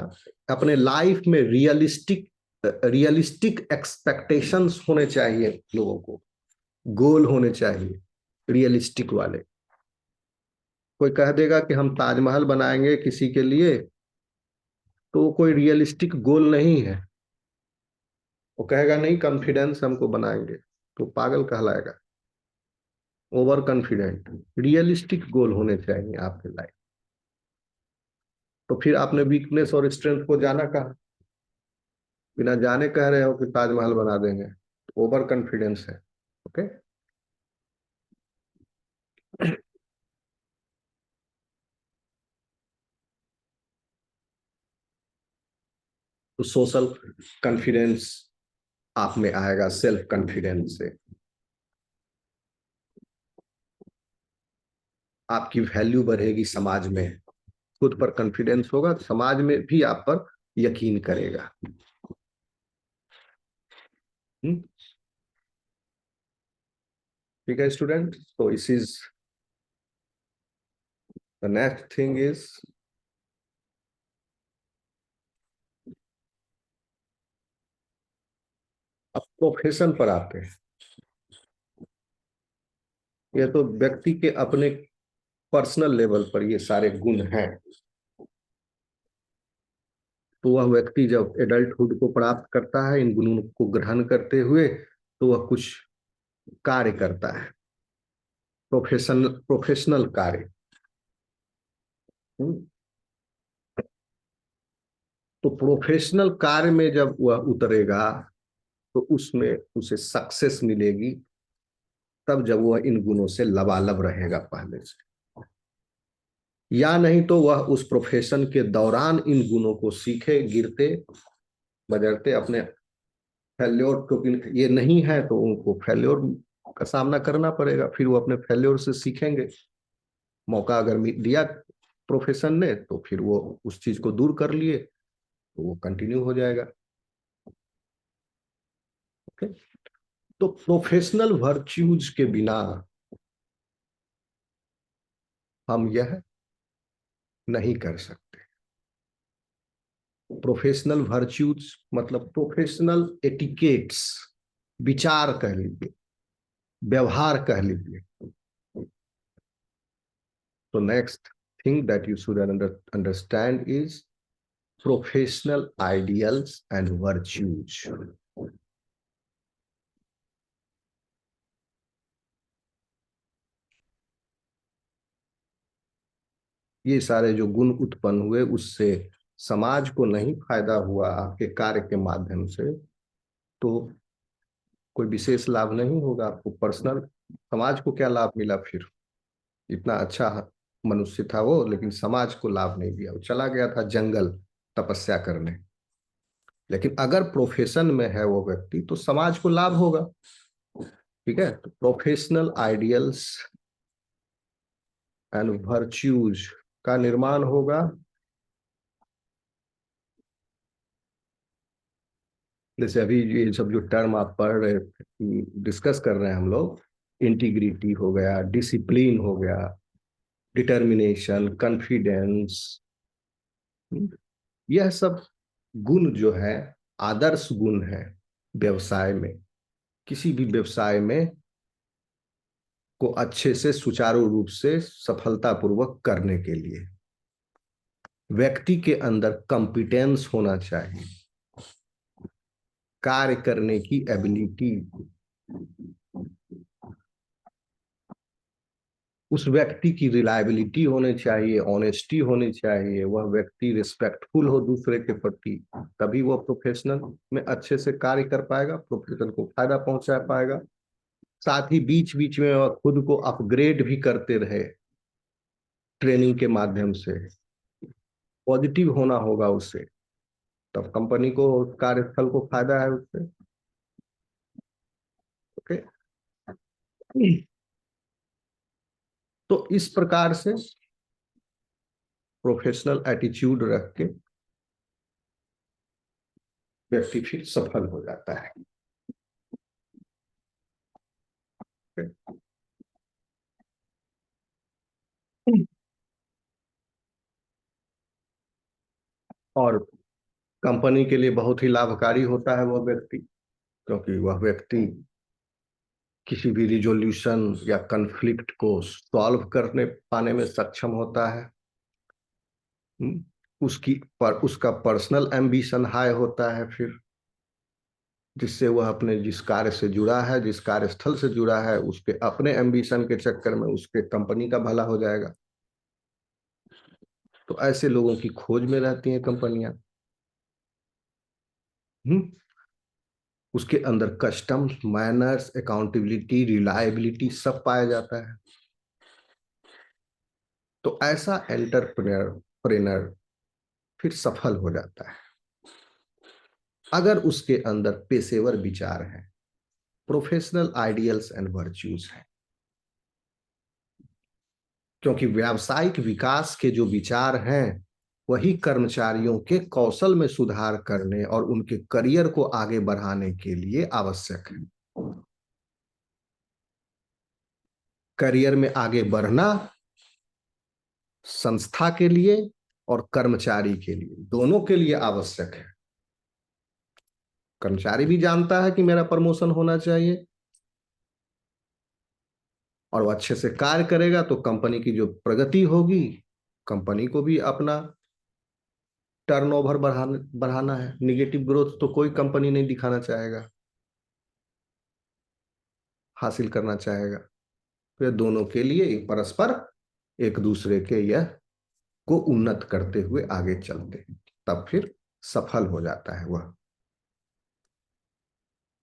अपने लाइफ में रियलिस्टिक एक्सपेक्टेशंस होने चाहिए लोगों को, गोल होने चाहिए रियलिस्टिक वाले। कोई कह देगा कि हम ताजमहल बनाएंगे किसी के लिए, तो वो कोई रियलिस्टिक गोल नहीं है। वो कहेगा नहीं कॉन्फिडेंस हमको बनाएंगे, तो पागल कहलाएगा, ओवर कॉन्फिडेंट। रियलिस्टिक गोल होने चाहिए आपके लाइफ। तो फिर आपने वीकनेस और स्ट्रेंथ को जाना कहा, बिना जाने कह रहे हो कि ताजमहल बना देंगे, तो ओवर कॉन्फिडेंस है। ओके, तो सोशल कॉन्फिडेंस आप में आएगा सेल्फ कॉन्फिडेंस से। आपकी वैल्यू बढ़ेगी समाज में। खुद पर कॉन्फिडेंस होगा तो समाज में भी आप पर यकीन करेगा। ठीक है स्टूडेंट, तो इस is the next thing is अब प्रोफेशन पर आते हैं। ये तो व्यक्ति के अपने पर्सनल लेवल पर ये सारे गुण हैं। तो वह व्यक्ति जब एडल्टहुड को प्राप्त करता है इन गुणों को ग्रहण करते हुए, तो वह कुछ कार्य करता है, प्रोफेशनल कार्य। तो प्रोफेशनल कार्य में जब वह उतरेगा तो उसमें उसे सक्सेस मिलेगी, तब जब वह इन गुणों से लबालब रहेगा पहले से। या नहीं तो वह उस प्रोफेशन के दौरान इन गुणों को सीखे, गिरते बजरते अपने फेल्योर, क्योंकि ये नहीं है तो उनको फेल्योर का सामना करना पड़ेगा। फिर वो अपने फेल्योर से सीखेंगे। मौका अगर दिया प्रोफेशन ने तो फिर वो उस चीज को दूर कर लिए तो वो कंटिन्यू हो जाएगा। ओके, तो प्रोफेशनल वर्च्यूज के बिना हम यह नहीं कर सकते। प्रोफेशनल वर्च्यूज मतलब प्रोफेशनल एटिकेट्स, विचार कह लीजिए, व्यवहार कह लीजिए। तो next thing that you should understand is professional ideals and virtues. ये सारे जो गुण उत्पन्न हुए उससे समाज को नहीं फायदा हुआ, आपके कार्य के माध्यम से तो कोई विशेष लाभ नहीं होगा आपको पर्सनल। समाज को क्या लाभ मिला फिर? इतना अच्छा मनुष्य था वो, लेकिन समाज को लाभ नहीं दिया, वो चला गया था जंगल तपस्या करने। लेकिन अगर प्रोफेशन में है वो व्यक्ति तो समाज को लाभ होगा। ठीक है, तो प्रोफेशनल आइडियल्स एंड वर्च्यूज का निर्माण होगा। जैसे अभी ये सब जो टर्म आप पढ़ रहे, डिस्कस कर रहे हैं हम लोग, इंटीग्रिटी हो गया, डिसिप्लिन हो गया, डिटर्मिनेशन, कॉन्फिडेंस, यह सब गुण जो है आदर्श गुण है व्यवसाय में। किसी भी व्यवसाय में को अच्छे से सुचारू रूप से सफलतापूर्वक करने के लिए व्यक्ति के अंदर कॉम्पिटेंस होना चाहिए, कार्य करने की एबिलिटी, उस व्यक्ति की रिलायबिलिटी होनी चाहिए, ऑनेस्टी होनी चाहिए, वह व्यक्ति रिस्पेक्टफुल हो दूसरे के प्रति, तभी वह प्रोफेशनल में अच्छे से कार्य कर पाएगा, प्रोफेशन को फायदा पहुंचा पाएगा। साथ ही बीच बीच में वह खुद को अपग्रेड भी करते रहे ट्रेनिंग के माध्यम से, पॉजिटिव होना होगा उससे, तब कंपनी को, कार्यस्थल को फायदा है उससे। ओके, तो इस प्रकार से प्रोफेशनल एटीट्यूड रख के व्यक्ति फिर सफल हो जाता है। और कंपनी के लिए बहुत ही लाभकारी होता है वह व्यक्ति, क्योंकि वह व्यक्ति किसी भी रिजोल्यूशन या कन्फ्लिक्ट को सॉल्व करने पाने में सक्षम होता है। उसका पर्सनल एम्बिशन हाई होता है फिर, जिससे वह अपने जिस कार्य से जुड़ा है, जिस कार्यस्थल से जुड़ा है, उसके अपने एम्बिशन के चक्कर में उसके कंपनी का भला हो जाएगा। तो ऐसे लोगों की खोज में रहती हैं कंपनियां। उसके अंदर कस्टम, मैनर्स, अकाउंटेबिलिटी, रिलायबिलिटी सब पाया जाता है। तो ऐसा एंटरप्रेन्योर फिर सफल हो जाता है अगर उसके अंदर पेशेवर विचार है, प्रोफेशनल आइडियल्स एंड वर्च्यूज है। क्योंकि व्यावसायिक विकास के जो विचार हैं वही कर्मचारियों के कौशल में सुधार करने और उनके करियर को आगे बढ़ाने के लिए आवश्यक है। करियर में आगे बढ़ना संस्था के लिए और कर्मचारी के लिए, दोनों के लिए आवश्यक है। कर्मचारी भी जानता है कि मेरा प्रमोशन होना चाहिए, और वो अच्छे से कार्य करेगा तो कंपनी की जो प्रगति होगी, कंपनी को भी अपना टर्नओवर बढ़ाना है। निगेटिव ग्रोथ तो कोई कंपनी नहीं दिखाना चाहेगा, हासिल करना चाहेगा। तो दोनों के लिए परस्पर एक दूसरे के यह को उन्नत करते हुए आगे चलते हैं, तब फिर सफल हो जाता है वह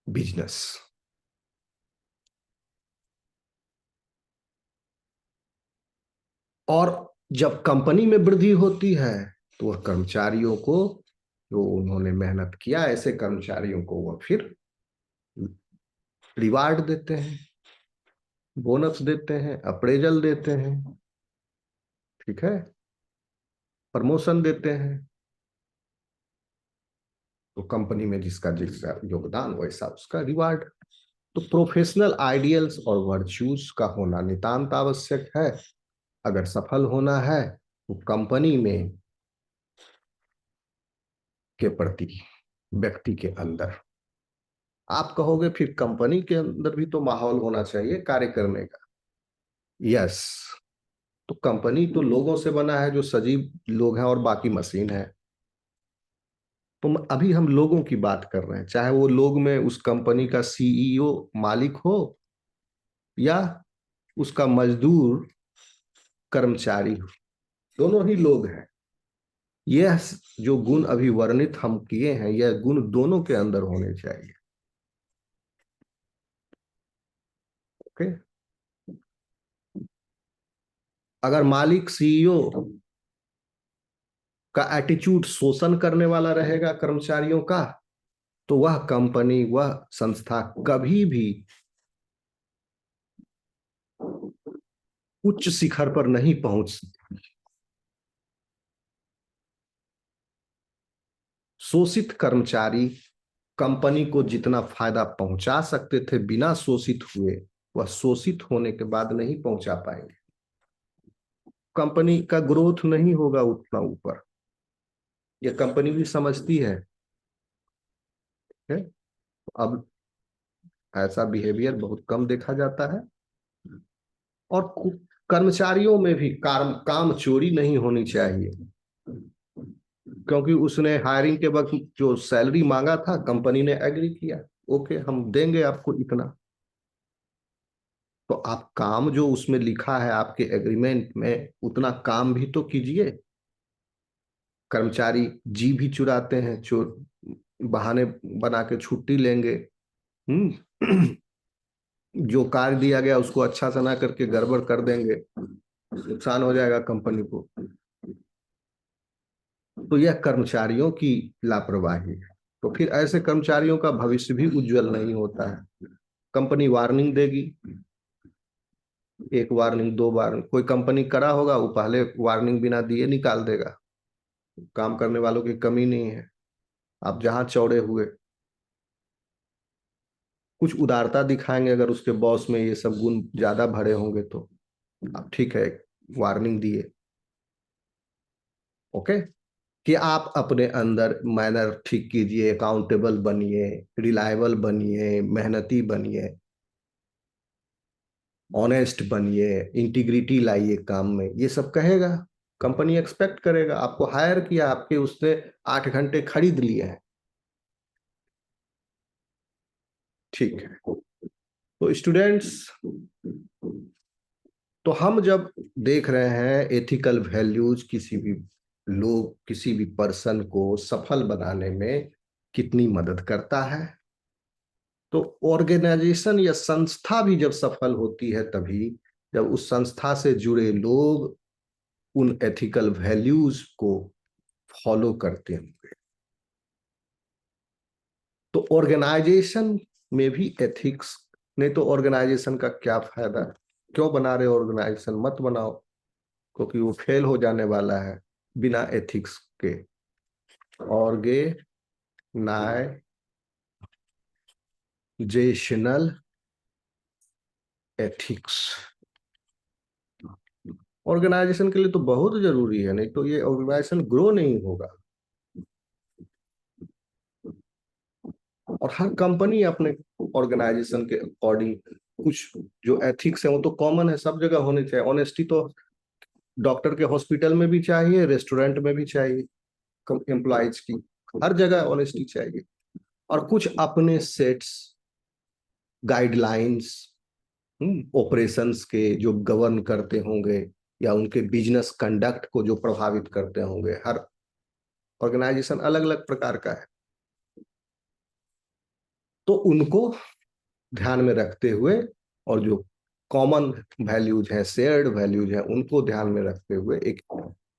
बिजनेस। और जब कंपनी में वृद्धि होती है तो वह कर्मचारियों को, जो उन्होंने मेहनत किया, ऐसे कर्मचारियों को वह फिर रिवार्ड देते हैं, बोनस देते हैं, अप्रेजल देते हैं, ठीक है, प्रमोशन देते हैं। तो कंपनी में जिसका जिसका योगदान वैसा उसका रिवार्ड। तो प्रोफेशनल आइडियल्स और वर्च्यूज का होना नितांत आवश्यक है अगर सफल होना है तो कंपनी में के प्रति व्यक्ति के अंदर। आप कहोगे फिर कंपनी के अंदर भी तो माहौल होना चाहिए कार्य करने का। यस, तो कंपनी तो लोगों से बना है, जो सजीव लोग हैं और बाकी मशीन है। तो अभी हम लोगों की बात कर रहे हैं, चाहे वो लोग में उस कंपनी का सीईओ मालिक हो या उसका मजदूर कर्मचारी हो, दोनों ही लोग हैं। यह जो गुण अभी वर्णित हम किए हैं, यह गुण दोनों के अंदर होने चाहिए। ओके, अगर मालिक सीईओ का एटीट्यूड शोषण करने वाला रहेगा कर्मचारियों का, तो वह कंपनी, वह संस्था कभी भी उच्च शिखर पर नहीं पहुंच। शोषित कर्मचारी कंपनी को जितना फायदा पहुंचा सकते थे बिना शोषित हुए, वह शोषित होने के बाद नहीं पहुंचा पाएंगे। कंपनी का ग्रोथ नहीं होगा उतना ऊपर। यह कंपनी भी समझती है? अब ऐसा बिहेवियर बहुत कम देखा जाता है। और कर्मचारियों में भी काम चोरी नहीं होनी चाहिए, क्योंकि उसने हायरिंग के वक्त जो सैलरी मांगा था कंपनी ने एग्री किया, ओके हम देंगे आपको इतना। तो आप काम जो उसमें लिखा है आपके एग्रीमेंट में उतना काम भी तो कीजिए। कर्मचारी जी भी चुराते हैं, चोर बहाने बना के छुट्टी लेंगे। जो कार्य दिया गया उसको अच्छा से ना करके गड़बड़ कर देंगे, नुकसान हो जाएगा कंपनी को। तो यह कर्मचारियों की लापरवाही है। तो फिर ऐसे कर्मचारियों का भविष्य भी उज्जवल नहीं होता है। कंपनी वार्निंग देगी, एक वार्निंग, दो वार्निंग, कोई कंपनी करा होगा वो पहले वार्निंग बिना दिए निकाल देगा। काम करने वालों की कमी नहीं है। आप जहां चौड़े हुए कुछ उदारता दिखाएंगे, अगर उसके बॉस में ये सब गुण ज्यादा भरे होंगे तो आप ठीक है वार्निंग दिए, ओके। कि आप अपने अंदर मैनर ठीक कीजिए, अकाउंटेबल बनिए, रिलायबल बनिए, मेहनती बनिए, ऑनेस्ट बनिए, इंटीग्रिटी लाइए काम में, ये सब कहेगा। कंपनी एक्सपेक्ट करेगा, आपको हायर किया, आपके उसने 8 घंटे खरीद लिए हैं, ठीक है। तो स्टूडेंट्स, तो हम जब देख रहे हैं एथिकल वैल्यूज किसी भी लोग, किसी भी पर्सन को सफल बनाने में कितनी मदद करता है, तो ऑर्गेनाइजेशन या संस्था भी जब सफल होती है तभी जब उस संस्था से जुड़े लोग उन एथिकल वैल्यूज को फॉलो करते होंगे। तो ऑर्गेनाइजेशन में भी एथिक्स, नहीं तो ऑर्गेनाइजेशन का क्या फायदा? क्यों बना रहे ऑर्गेनाइजेशन? मत बनाओ, क्योंकि वो फेल हो जाने वाला है बिना एथिक्स के। ऑर्गेनाइजेशनल एथिक्स ऑर्गेनाइजेशन के लिए तो बहुत जरूरी है, नहीं तो ये ऑर्गेनाइजेशन ग्रो नहीं होगा। और हर कंपनी अपने ऑर्गेनाइजेशन के अकॉर्डिंग कुछ जो एथिक्स है वो तो कॉमन है, सब जगह होने चाहिए। ऑनेस्टी तो डॉक्टर के हॉस्पिटल में भी चाहिए, रेस्टोरेंट में भी चाहिए, एम्प्लॉयज की हर जगह ऑनेस्टी चाहिए। और कुछ अपने सेट्स, गाइडलाइंस, ऑपरेशंस के जो गवर्न करते होंगे या उनके बिजनेस कंडक्ट को जो प्रभावित करते होंगे। हर ऑर्गेनाइजेशन अलग अलग प्रकार का है, तो उनको ध्यान में रखते हुए और जो कॉमन वैल्यूज हैं, शेयर्ड वैल्यूज हैं, उनको ध्यान में रखते हुए एक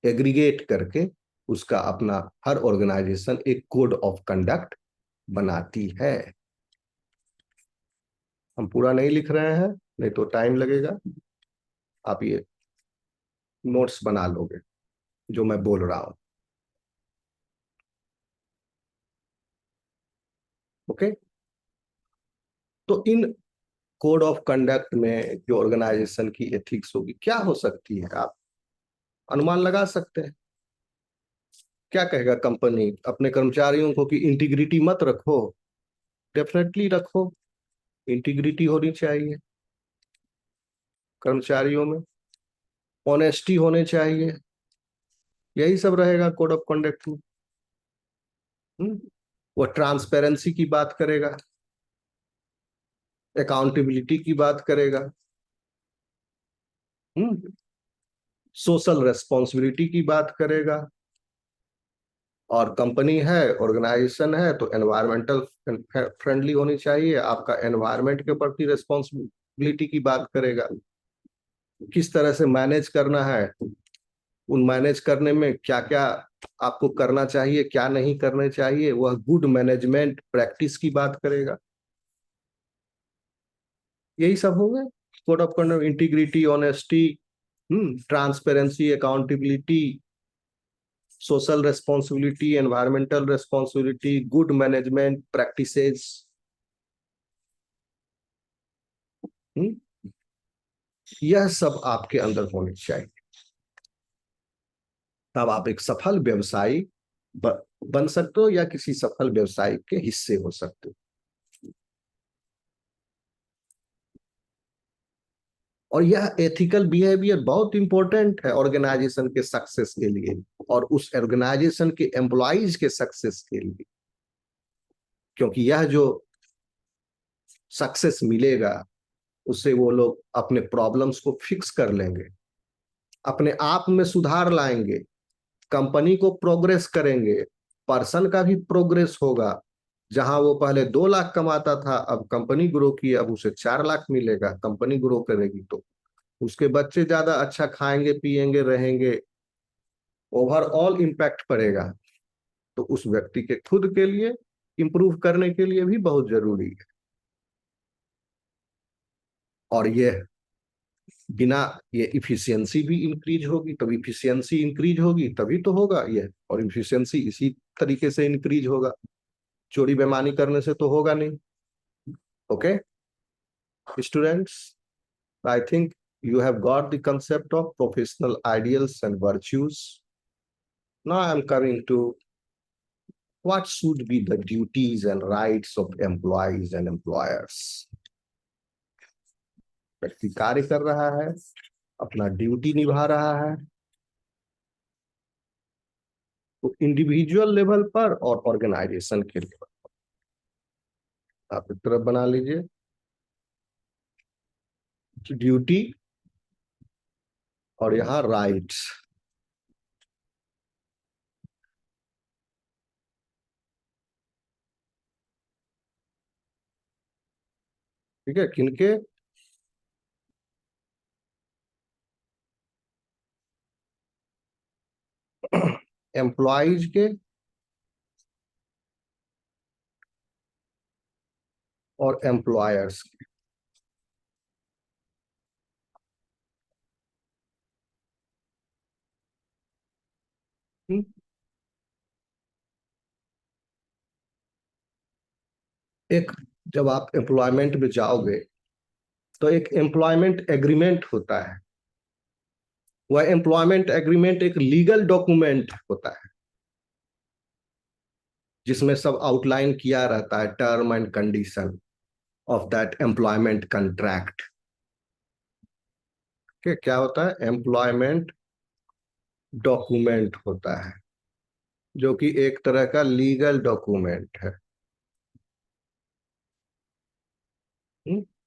एग्रीगेट करके उसका अपना हर ऑर्गेनाइजेशन एक कोड ऑफ कंडक्ट बनाती है। हम पूरा नहीं लिख रहे हैं, नहीं तो टाइम लगेगा। आप ये नोट्स बना लोगे जो मैं बोल रहा हूं, ओके। तो इन कोड ऑफ कंडक्ट में जो ऑर्गेनाइजेशन की एथिक्स होगी क्या हो सकती है, आप अनुमान लगा सकते हैं? क्या कहेगा कंपनी अपने कर्मचारियों को कि इंटीग्रिटी मत रखो? डेफिनेटली रखो, इंटीग्रिटी होनी चाहिए कर्मचारियों में, ऑनेस्टी होने चाहिए, यही सब रहेगा कोड ऑफ कंडक्ट में। वो ट्रांसपेरेंसी की बात करेगा, अकाउंटेबिलिटी की बात करेगा, सोशल रेस्पॉन्सिबिलिटी की बात करेगा। और कंपनी है, ऑर्गेनाइजेशन है, तो एनवायरमेंटल फ्रेंडली होनी चाहिए, आपका एनवायरमेंट के प्रति रेस्पॉन्सिबिलिटी की बात करेगा। किस तरह से मैनेज करना है, उन मैनेज करने में क्या क्या आपको करना चाहिए, क्या नहीं करना चाहिए, वह गुड मैनेजमेंट प्रैक्टिस की बात करेगा। यही सब होंगे code of conduct, integrity, honesty, transparency, accountability, social responsibility, environmental responsibility, good management practices. यह सब आपके अंदर होने चाहिए, तब आप एक सफल व्यवसायी बन सकते हो या किसी सफल व्यवसाय के हिस्से हो सकते हो। और यह एथिकल बिहेवियर बहुत इंपॉर्टेंट है ऑर्गेनाइजेशन के सक्सेस के लिए और उस ऑर्गेनाइजेशन के एम्प्लॉइज के सक्सेस के लिए, क्योंकि यह जो सक्सेस मिलेगा उससे वो लोग अपने प्रॉब्लम्स को फिक्स कर लेंगे, अपने आप में सुधार लाएंगे, कंपनी को प्रोग्रेस करेंगे, पर्सन का भी प्रोग्रेस होगा। जहां वो पहले 2 लाख कमाता था, अब कंपनी ग्रो की, अब उसे 4 लाख मिलेगा, कंपनी ग्रो करेगी तो उसके बच्चे ज्यादा अच्छा खाएंगे पिएंगे रहेंगे, ओवरऑल इम्पैक्ट पड़ेगा। तो उस व्यक्ति के खुद के लिए इंप्रूव करने के लिए भी बहुत जरूरी है। और ये बिना ये इफिशियंसी भी इंक्रीज होगी, तब इफिशियंसी इंक्रीज होगी तभी तो होगा ये, और इफिशियंसी इसी तरीके से इंक्रीज होगा, चोरी बेईमानी करने से तो होगा नहीं। Okay students, I think you have got the concept of professional ideals and virtues. Now I'm coming to what should be the duties and rights of employees and employers. व्यक्ति कार्य कर रहा है, अपना ड्यूटी निभा रहा है, तो इंडिविजुअल लेवल पर और ऑर्गेनाइजेशन के लेवल पर आप एक तरफ बना लीजिए ड्यूटी और यहाँ राइट्स। ठीक है, किनके? एम्प्लॉइज के और एम्प्लॉयर्स के। एक, जब आप एम्प्लॉयमेंट में जाओगे तो एक एम्प्लॉयमेंट एग्रीमेंट होता है। वह एम्प्लॉयमेंट एग्रीमेंट एक लीगल डॉक्यूमेंट होता है जिसमें सब आउटलाइन किया रहता है term and condition of that employment contract. क्या होता है? एम्प्लॉयमेंट डॉक्यूमेंट होता है जो कि एक तरह का लीगल डॉक्यूमेंट है।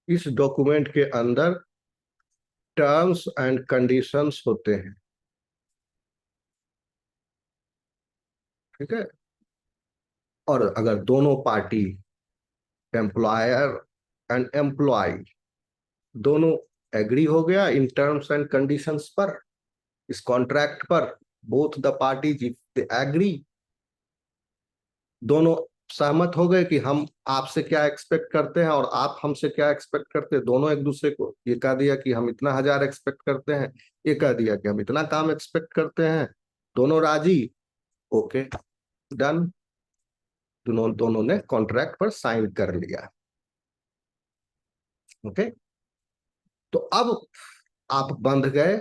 इस डॉक्यूमेंट के अंदर टर्म्स एंड कंडीशंस होते हैं। ठीक है, और अगर दोनों पार्टी, एम्प्लॉयर एंड एम्प्लॉय, दोनों एग्री हो गया इन टर्म्स एंड कंडीशंस पर, इस कॉन्ट्रैक्ट पर, both the parties if they agree, दोनों सहमत हो गए कि हम आपसे क्या एक्सपेक्ट करते हैं और आप हमसे क्या एक्सपेक्ट करते हैं, दोनों एक दूसरे को ये कह दिया कि हम इतना हजार एक्सपेक्ट करते हैं, ये कह दिया कि हम इतना काम एक्सपेक्ट करते हैं, दोनों राजी, ओके डन, दोनों ने कॉन्ट्रैक्ट पर साइन कर लिया। ओके, तो अब आप बंध गए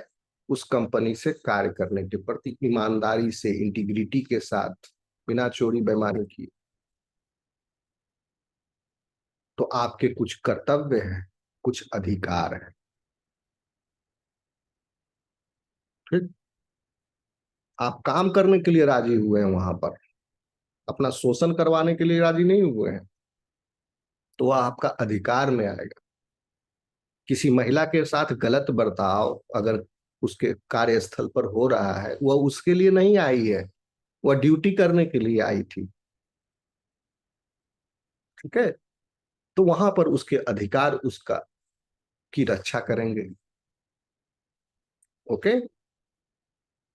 उस कंपनी से कार्य करने के प्रति ईमानदारी से, इंटीग्रिटी के साथ, बिना चोरी बेईमानी किए। तो आपके कुछ कर्तव्य हैं, कुछ अधिकार हैं। ठीक, आप काम करने के लिए राजी हुए हैं वहां पर, अपना शोषण करवाने के लिए राजी नहीं हुए हैं, तो वह आपका अधिकार में आएगा। किसी महिला के साथ गलत बर्ताव अगर उसके कार्यस्थल पर हो रहा है, वह उसके लिए नहीं आई है, वह ड्यूटी करने के लिए आई थी। ठीक है, तो वहां पर उसके अधिकार उसका की रक्षा करेंगे। ओके,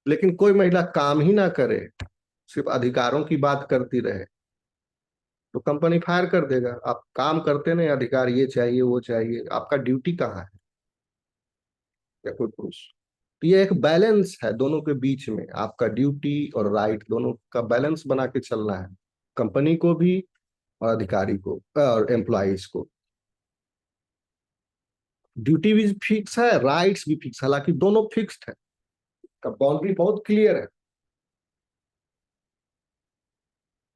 लेकिन कोई महिला काम ही ना करे, सिर्फ अधिकारों की बात करती रहे, तो कंपनी फायर कर देगा। आप काम करते नहीं, अधिकार ये चाहिए वो चाहिए, आपका ड्यूटी कहाँ है? या कोई पुरुष तो ये एक बैलेंस है दोनों के बीच में, आपका ड्यूटी और राइट दोनों का बैलेंस बना के चलना है, कंपनी को भी और अधिकारी को और एम्प्लॉइज को। ड्यूटी भी फिक्स है, राइट्स भी फिक्स, हालांकि दोनों फिक्स्ड है, का बाउंड्री बहुत क्लियर है,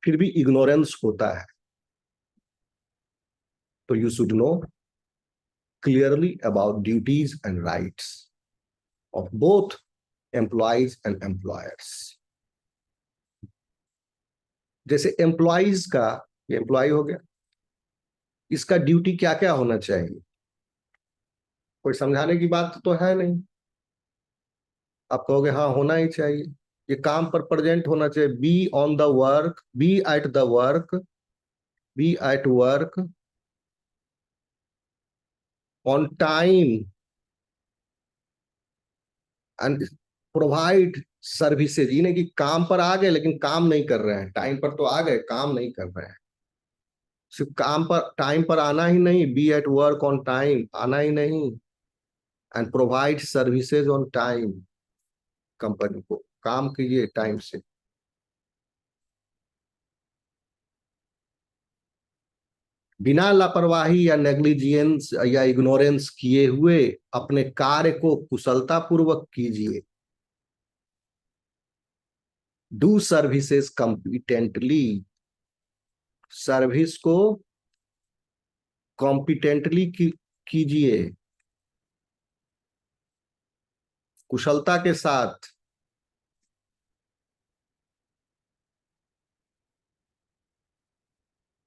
फिर भी इग्नोरेंस होता है। तो you should know clearly about duties and rights of both employees and employers. जैसे एम्प्लॉइज का, ये एम्प्लॉय हो गया, इसका ड्यूटी क्या क्या होना चाहिए, कोई समझाने की बात तो है नहीं, आप कहोगे हाँ होना ही चाहिए, ये काम पर प्रेजेंट होना चाहिए, be on the work, be at the work, be at work on time and provide services. ये नहीं कि काम पर आ गए लेकिन काम नहीं कर रहे हैं, टाइम पर तो आ गए, काम नहीं कर रहे हैं। सिर्फ काम पर, टाइम पर आना ही नहीं, be at work on time आना ही नहीं, and provide services on time, company को काम कीजिए टाइम से। बिना लापरवाही या नेग्लिजियंस या इग्नोरेंस किए हुए अपने कार्य को कुशलता पूर्वक कीजिए। डू सर्विसेज कॉम्पिटेंटली, सर्विस को कॉम्पिटेंटली कीजिए, कुशलता के साथ।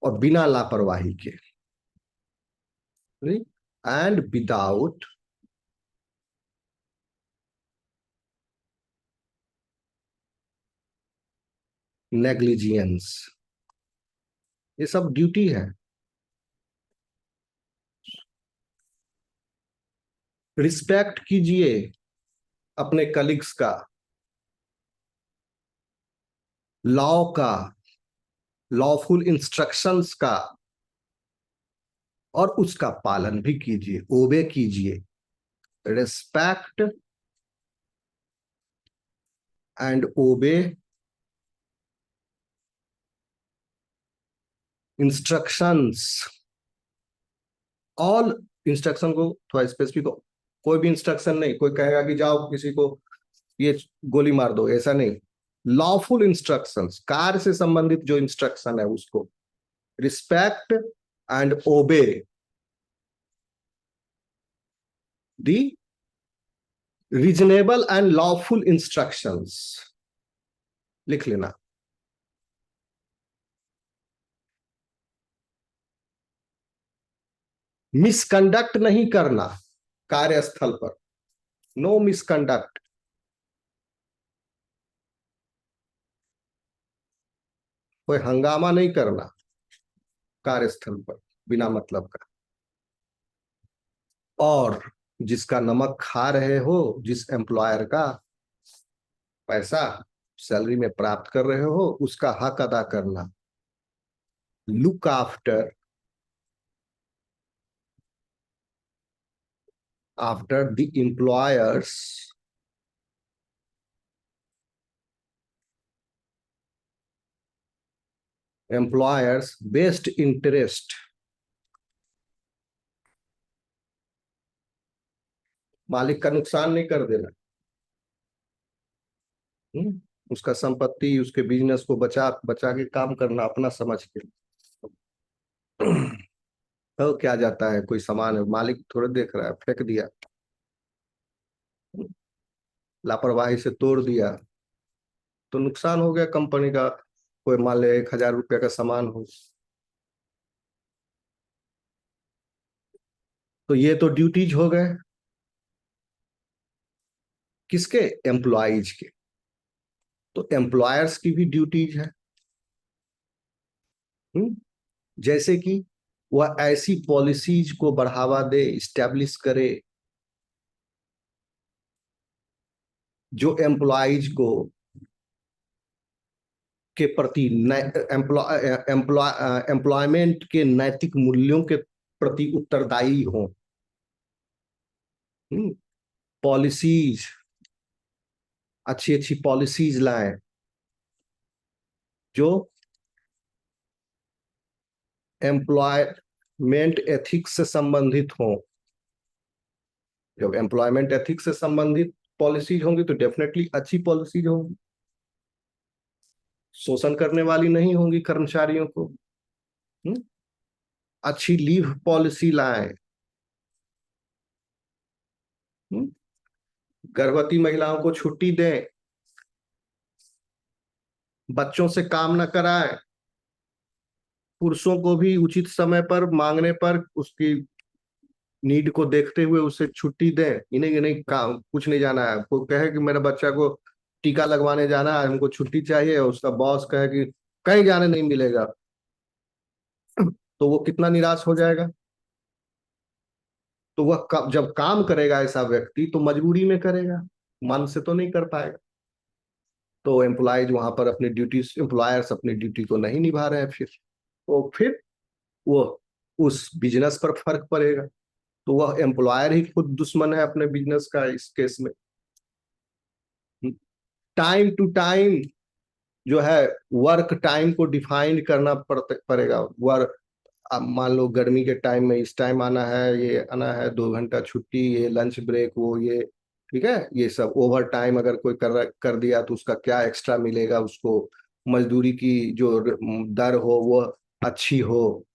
और बिना लापरवाही के, एंड विदाउट नेग्लिजियंस, ये सब ड्यूटी है। रिस्पेक्ट कीजिए अपने कलीग्स का, लॉ का, लॉफुल इंस्ट्रक्शंस का, और उसका पालन भी कीजिए, ओबे कीजिए। रिस्पेक्ट एंड ओबे इंस्ट्रक्शंस, ऑल इंस्ट्रक्शन को थोड़ा स्पेसिफिक हो, कोई भी इंस्ट्रक्शन नहीं, कोई कहेगा कि जाओ किसी को ये गोली मार दो, ऐसा नहीं। लॉफुल इंस्ट्रक्शंस, कार्य से संबंधित जो इंस्ट्रक्शन है उसको respect and obey the reasonable and lawful instructions, लिख लेना। मिसकंडक्ट नहीं करना कार्यस्थल पर, नो मिसकंडक्ट। कोई हंगामा नहीं करना कार्यस्थल पर बिना मतलब का। और जिसका नमक खा रहे हो, जिस एम्प्लॉयर का पैसा सैलरी में प्राप्त कर रहे हो, उसका हक अदा करना। Look after the employers best interest, मालिक का नुकसान नहीं कर देना। उसका संपत्ति, उसके बिजनेस को बचा बचा के काम करना अपना समझ के। तो क्या जाता है, कोई सामान है, मालिक थोड़े देख रहा है, फेंक दिया, लापरवाही से तोड़ दिया, तो नुकसान हो गया कंपनी का। कोई मान ले 1,000 रुपये का सामान हो, तो ये तो ड्यूटीज हो गए किसके, एम्प्लॉइज के। तो एम्प्लॉयर्स की भी ड्यूटीज है। जैसे कि वह ऐसी पॉलिसीज को बढ़ावा दे, इस्टेब्लिश करे, जो एम्प्लॉइज को के प्रति एम्प्लॉयमेंट के नैतिक मूल्यों के प्रति उत्तरदायी हो। पॉलिसीज अच्छी अच्छी पॉलिसीज लाएं जो एम्प्लॉयमेंट एथिक्स से संबंधित हों। जब एम्प्लॉयमेंट एथिक्स से संबंधित पॉलिसीज होंगी तो डेफिनेटली अच्छी पॉलिसीज होंगी, शोषण करने वाली नहीं होंगी कर्मचारियों को। अच्छी लीव पॉलिसी लाएं। गर्भवती महिलाओं को छुट्टी दें, बच्चों से काम न कराएं, पुरुषों को भी उचित समय पर मांगने पर उसकी नीड को देखते हुए उसे छुट्टी दें। इन्हें इन्हें काम कुछ नहीं जाना है, कोई कहे कि मेरे बच्चा को टीका लगवाने जाना है, हमको छुट्टी चाहिए, और उसका बॉस कहे कि कहीं जाने नहीं मिलेगा, तो वो कितना निराश हो जाएगा। तो वह जब काम करेगा ऐसा व्यक्ति तो मजबूरी में करेगा, मन से तो नहीं कर पाएगा। तो एम्प्लॉयज वहां पर अपनी ड्यूटी, एम्प्लॉयर्स अपनी ड्यूटी को नहीं निभा रहे हैं, फिर वो उस बिजनेस पर फर्क पड़ेगा। तो वह एम्प्लॉयर ही खुद दुश्मन है अपने बिजनेस का इस केस में। टाइम टू टाइम जो है वर्क टाइम को डिफाइन करना पड़ेगा। वर्क, अब मान लो गर्मी के टाइम में इस टाइम आना है, ये आना है, 2 घंटा छुट्टी, ये लंच ब्रेक, वो ये, ठीक है, ये सब ओवर टाइम अगर कोई कर दिया तो उसका क्या एक्स्ट्रा मिलेगा उसको, मजदूरी की जो दर हो वो अच्छी हो,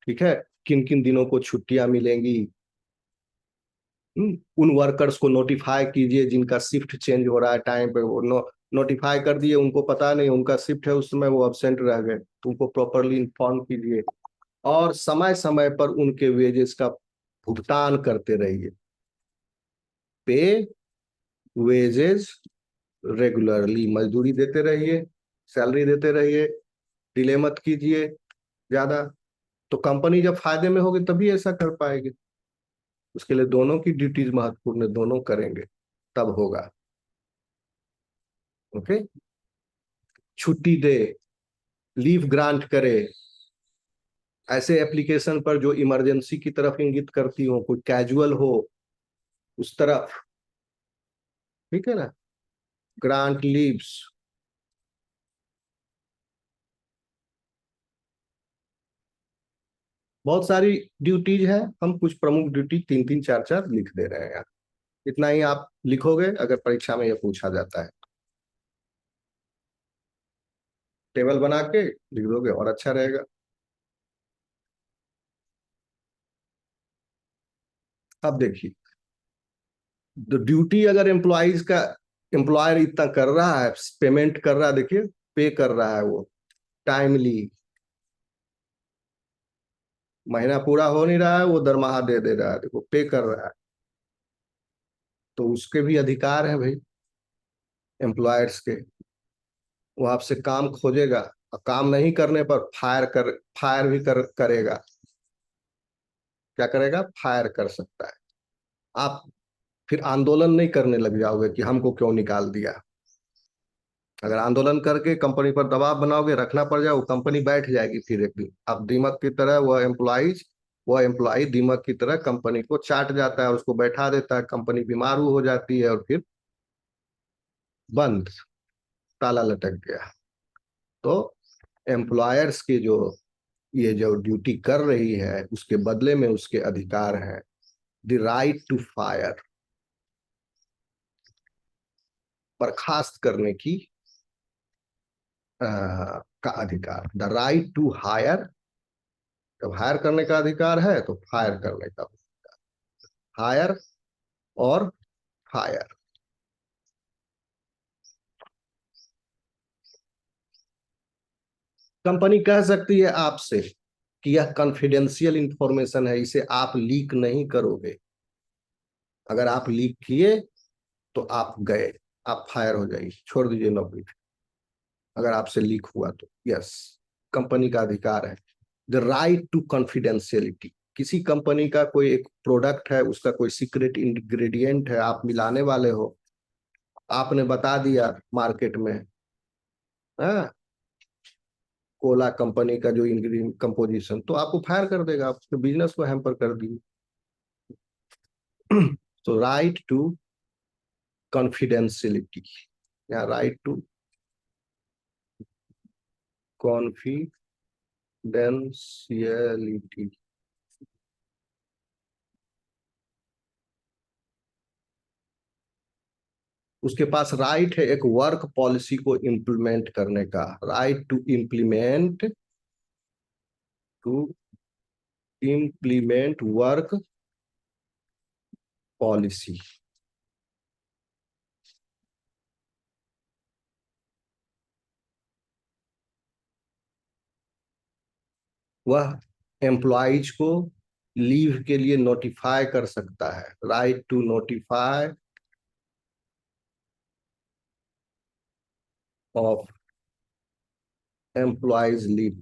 ठीक है, किन किन दिनों को छुट्टियां मिलेंगी। उन वर्कर्स को नोटिफाई कीजिए जिनका शिफ्ट चेंज हो रहा है टाइम पे, वो नोटिफाई कर दिए, उनको पता नहीं उनका शिफ्ट है उस समय वो अब्सेंट रह गए, तो उनको प्रॉपरली इन्फॉर्म कीजिए, और समय समय पर उनके वेजेस का भुगतान करते रहिए। पे वेजेस रेगुलरली, मजदूरी देते रहिए, सैलरी देते रहिए, डिले मत कीजिए ज्यादा। तो कंपनी जब फायदे में होगी तभी ऐसा कर पाएगी। उसके लिए दोनों की ड्यूटीज महत्वपूर्ण है, दोनों करेंगे तब होगा। ओके। छुट्टी दे, लीव ग्रांट करे, ऐसे एप्लीकेशन पर जो इमरजेंसी की तरफ इंगित करती हो, कोई कैजुअल हो उस तरफ, ठीक है ना, ग्रांट लीव्स। बहुत सारी ड्यूटीज है, हम कुछ प्रमुख ड्यूटी 3 3 4 4 लिख दे रहे हैं यार। इतना ही आप लिखोगे अगर परीक्षा में यह पूछा जाता है, टेबल बना के लिख दोगे और अच्छा रहेगा। अब देखिए, तो ड्यूटी अगर एम्प्लॉइज का, एम्प्लॉयर इतना कर रहा है, पेमेंट कर रहा है, देखिए पे कर रहा है वो टाइमली, महीना पूरा हो नहीं रहा है वो दरमाहा दे दे रहा है, देखो पे कर रहा है, तो उसके भी अधिकार है भाई एम्प्लॉयर्स के। वो आपसे काम खोजेगा और काम नहीं करने पर फायर भी करेगा। क्या करेगा? फायर कर सकता है। आप फिर आंदोलन नहीं करने लग जाओगे कि हमको क्यों निकाल दिया। अगर आंदोलन करके कंपनी पर दबाव बनाओगे, रखना पड़ जाए, वो कंपनी बैठ जाएगी फिर एक दिन। अब दीमक की तरह वह एम्प्लॉय दीमक की तरह कंपनी को चाट जाता है, उसको बैठा देता है, कंपनी बीमार हो जाती है और फिर बंद, ताला लटक गया। तो एम्प्लॉयर्स की जो ये जो ड्यूटी कर रही है उसके बदले में उसके अधिकार हैं। द राइट टू फायर, बर्खास्त करने की का अधिकार। द राइट टू हायर, जब हायर करने का अधिकार है तो फायर करने का। हायर और फायर। कंपनी कह सकती है आपसे कि यह कॉन्फिडेंशियल इंफॉर्मेशन है, इसे आप लीक नहीं करोगे। अगर आप लीक किए तो आप गए, आप फायर हो जाइए, छोड़ दीजिए नौकरी अगर आपसे लीक हुआ तो। यस, कंपनी का अधिकार है। द राइट टू कॉन्फिडेंशियलिटी, किसी कंपनी का कोई एक प्रोडक्ट है, उसका कोई सीक्रेट इंग्रेडिएंट है, आप मिलाने वाले हो, आपने बता दिया मार्केट में, हाँ, कोला कंपनी का जो इंग्रेडिएंट कंपोजिशन, तो आपको फायर कर देगा, आपके बिजनेस को हैम्पर कर दिए। तो राइट टू कॉन्फिडेंशियलिटी, या राइट टू कॉन्फिडेंशियलिटी। उसके पास राइट है एक वर्क पॉलिसी को इंप्लीमेंट करने का, right to implement work policy. वह एम्प्लॉइज को लीव के लिए नोटिफाई कर सकता है, right to notify of employees leave.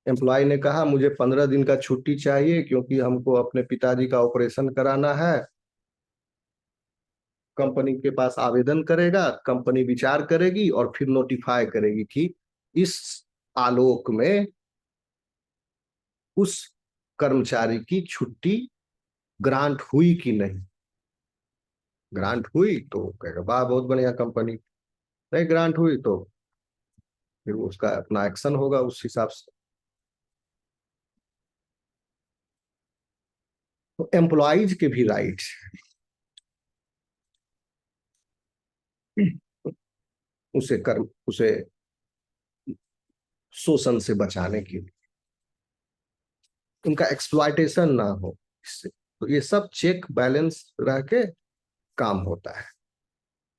Employee ने कहा मुझे 15 दिन का छुट्टी चाहिए क्योंकि हमको अपने पिताजी का ऑपरेशन कराना है। कंपनी के पास आवेदन करेगा, कंपनी विचार करेगी और फिर नोटिफाई करेगी कि इस आलोक में उस कर्मचारी की छुट्टी ग्रांट हुई कि नहीं। ग्रांट हुई तो कहेगा वाह बहुत बढ़िया कंपनी, नहीं ग्रांट हुई तो फिर उसका अपना एक्शन होगा उस हिसाब से। तो एम्प्लॉइज के भी राइट्स, उसे शोषण से बचाने के लिए, उनका एक्सप्लॉयटेशन ना हो इससे। तो ये सब चेक बैलेंस रह के काम होता है।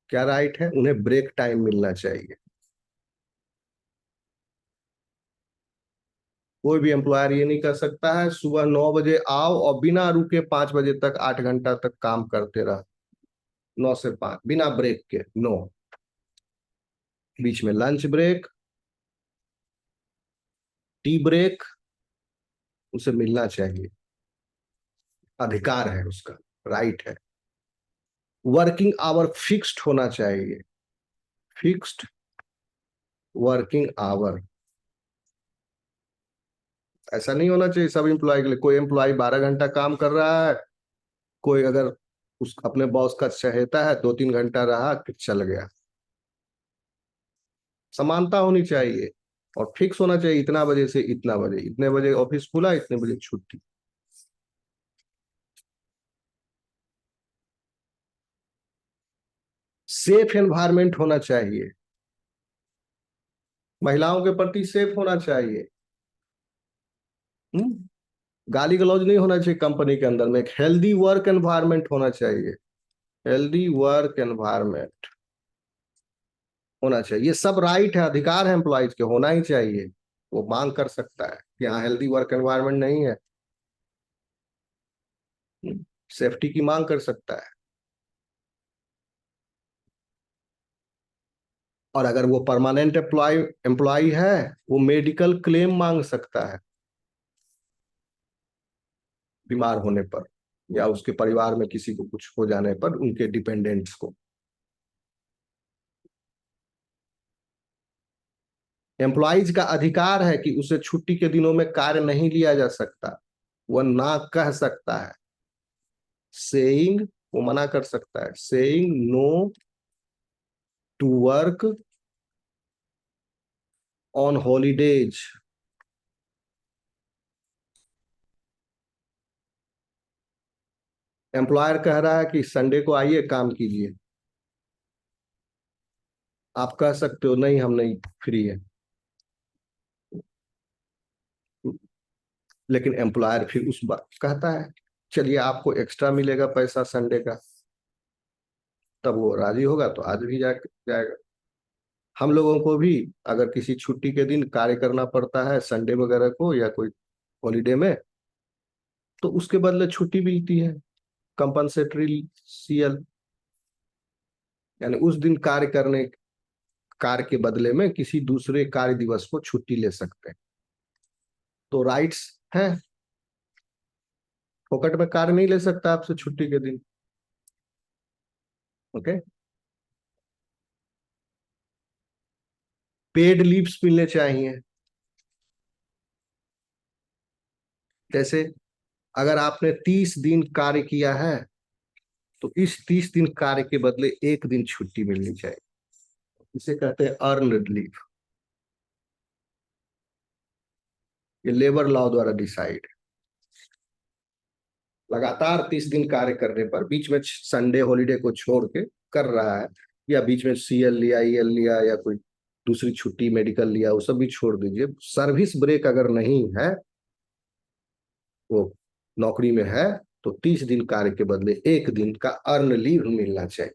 क्या राइट है? उन्हें ब्रेक टाइम मिलना चाहिए। कोई भी एम्प्लॉयर ये नहीं कर सकता है सुबह 9 बजे आओ और बिना रुके 5 बजे तक 8 घंटा तक काम करते रह, 9 से 5 बिना ब्रेक के, नो। बीच में लंच ब्रेक, टी ब्रेक उसे मिलना चाहिए, अधिकार है उसका, राइट है। वर्किंग आवर फिक्स्ड होना चाहिए, फिक्स्ड वर्किंग आवर। ऐसा नहीं होना चाहिए सब एम्प्लॉय के लिए, कोई एम्प्लॉय 12 घंटा काम कर रहा है, कोई अगर उस अपने बॉस का चहेता है 2-3 घंटा रहा फिर चल गया। समानता होनी चाहिए और फिक्स होना चाहिए, इतना बजे से इतना बजे, इतने बजे ऑफिस खुला, इतने बजे छुट्टी। सेफ एनवायरनमेंट होना चाहिए, महिलाओं के प्रति सेफ होना चाहिए। गाली गलौज नहीं होना चाहिए कंपनी के अंदर में, एक हेल्दी वर्क एनवायरनमेंट होना चाहिए, हेल्दी वर्क एनवायरनमेंट होना चाहिए। ये सब राइट है, अधिकार है एम्प्लॉयज के, होना ही चाहिए। वो मांग कर सकता है कि यहाँ हेल्दी वर्क एनवायरनमेंट नहीं है, सेफ्टी की मांग कर सकता है। और अगर वो परमानेंट एम्प्लॉय है, वो मेडिकल क्लेम मांग सकता है बीमार होने पर, या उसके परिवार में किसी को कुछ हो जाने पर, उनके डिपेंडेंट्स को। एम्प्लॉइज का अधिकार है कि उसे छुट्टी के दिनों में कार्य नहीं लिया जा सकता, वह ना कह सकता है, सेइंग, वो मना कर सकता है, saying no to work on holidays. Employer कह रहा है कि संडे को आइए काम कीजिए, आप कह सकते हो नहीं हम नहीं फ्री है, लेकिन एम्प्लॉयर फिर उस बात कहता है चलिए आपको एक्स्ट्रा मिलेगा पैसा संडे का, तब वो राजी होगा तो आज भी जाएगा। हम लोगों को भी अगर किसी छुट्टी के दिन कार्य करना पड़ता है संडे वगैरह को या कोई हॉलीडे में, तो उसके बदले छुट्टी मिलती है, कंपनसेटरी सीएल, यानी उस दिन कार्य के बदले में किसी दूसरे कार्य दिवस को छुट्टी ले सकते हैं। तो राइट्स है, फोकट में कार्य नहीं ले सकता आपसे छुट्टी के दिन। ओके, पेड लीव्स मिलने चाहिए। जैसे अगर आपने 30 दिन कार्य किया है तो इस 30 दिन कार्य के बदले एक दिन छुट्टी मिलनी चाहिए। इसे कहते हैं अर्नड लीव। ये लेबर लॉ द्वारा डिसाइड। लगातार 30 दिन कार्य करने पर बीच में संडे हॉलीडे को छोड़ के कर रहा है, या बीच में सीएल लिया, ईएल लिया, या कोई दूसरी छुट्टी मेडिकल लिया, वो सब भी छोड़ दीजिए। सर्विस ब्रेक अगर नहीं है, वो नौकरी में है, तो 30 दिन कार्य के बदले एक दिन का अर्न लीव मिलना चाहिए।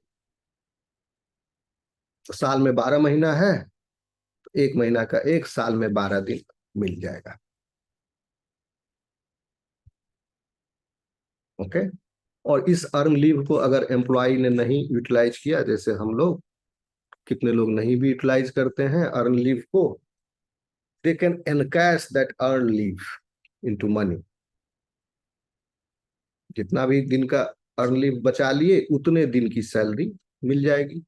तो साल में 12 महीना है, तो एक महीना का एक साल में 12 दिन मिल जाएगा। ओके। और इस अर्न लीव को अगर एम्प्लॉय ने नहीं यूटिलाइज किया, जैसे हम लोग, कितने लोग नहीं भी यूटिलाइज करते हैं अर्न लीव को, they can encash that earn leave into money. जितना भी दिन का अर्न लीव बचा लिए, उतने दिन की सैलरी मिल जाएगी।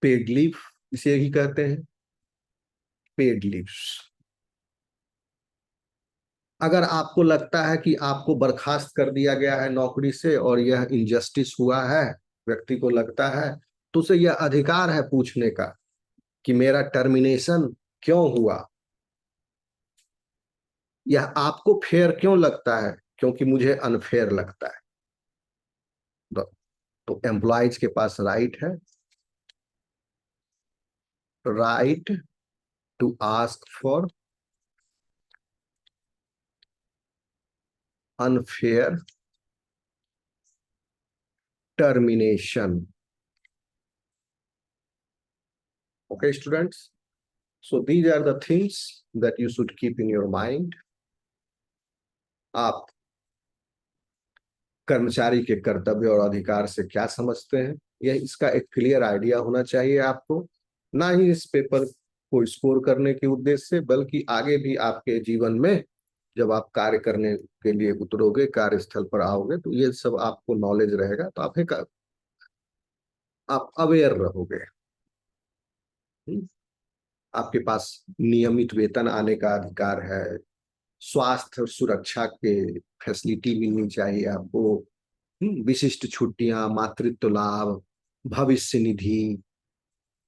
पेड लीव इसे ही कहते हैं, पेड लीव्स। अगर आपको लगता है कि आपको बर्खास्त कर दिया गया है नौकरी से और यह इनजस्टिस हुआ है, व्यक्ति को लगता है, तो उसे यह अधिकार है पूछने का कि मेरा टर्मिनेशन क्यों हुआ, यह आपको फेयर क्यों लगता है, क्योंकि मुझे अनफेयर लगता है। तो एम्प्लॉयज के पास राइट है, right to ask for unfair termination. Okay, students. So these are the things that you should keep in your mind. आप कर्मचारी के कर्तव्य और अधिकार से क्या समझते हैं, यह इसका एक क्लियर आइडिया होना चाहिए आपको। ना ही इस पेपर को स्कोर करने के उद्देश्य से, बल्कि आगे भी आपके जीवन में जब आप कार्य करने के लिए उतरोगे, कार्यस्थल पर आओगे, तो ये सब आपको नॉलेज रहेगा, तो आप अवेयर रहोगे। आपके पास नियमित वेतन आने का अधिकार है, स्वास्थ्य और सुरक्षा के फैसिलिटी मिलनी चाहिए आपको, विशिष्ट छुट्टियां, मातृत्व लाभ, भविष्य निधि,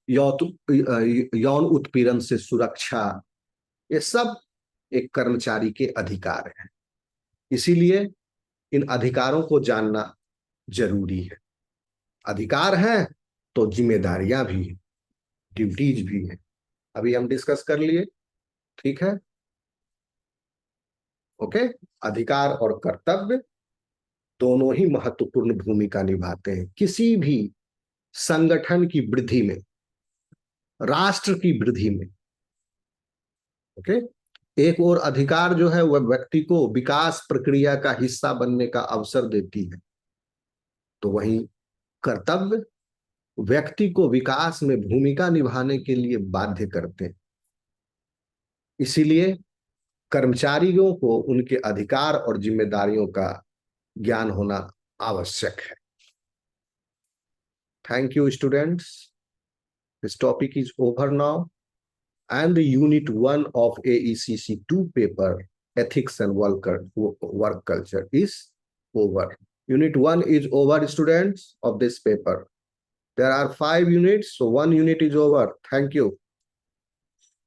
यौन उत्पीड़न से सुरक्षा, ये सब एक कर्मचारी के अधिकार हैं। इसीलिए इन अधिकारों को जानना जरूरी है। अधिकार है तो जिम्मेदारियां भी हैं, ड्यूटीज भी हैं। अभी हम डिस्कस कर लिए, ठीक है। ओके। अधिकार और कर्तव्य दोनों ही महत्वपूर्ण भूमिका निभाते हैं किसी भी संगठन की वृद्धि में, राष्ट्र की वृद्धि में। ओके। एक और अधिकार जो है वह व्यक्ति को विकास प्रक्रिया का हिस्सा बनने का अवसर देती है, तो वहीं कर्तव्य व्यक्ति को विकास में भूमिका निभाने के लिए बाध्य करते हैं। इसीलिए कर्मचारियों को उनके अधिकार और जिम्मेदारियों का ज्ञान होना आवश्यक है। Thank you students. This topic is over now and the unit 1 of AECC 2 paper ethics and work culture is over. Unit 1 is over, students, of this paper. There are 5 units, so 1 unit is over. Thank you.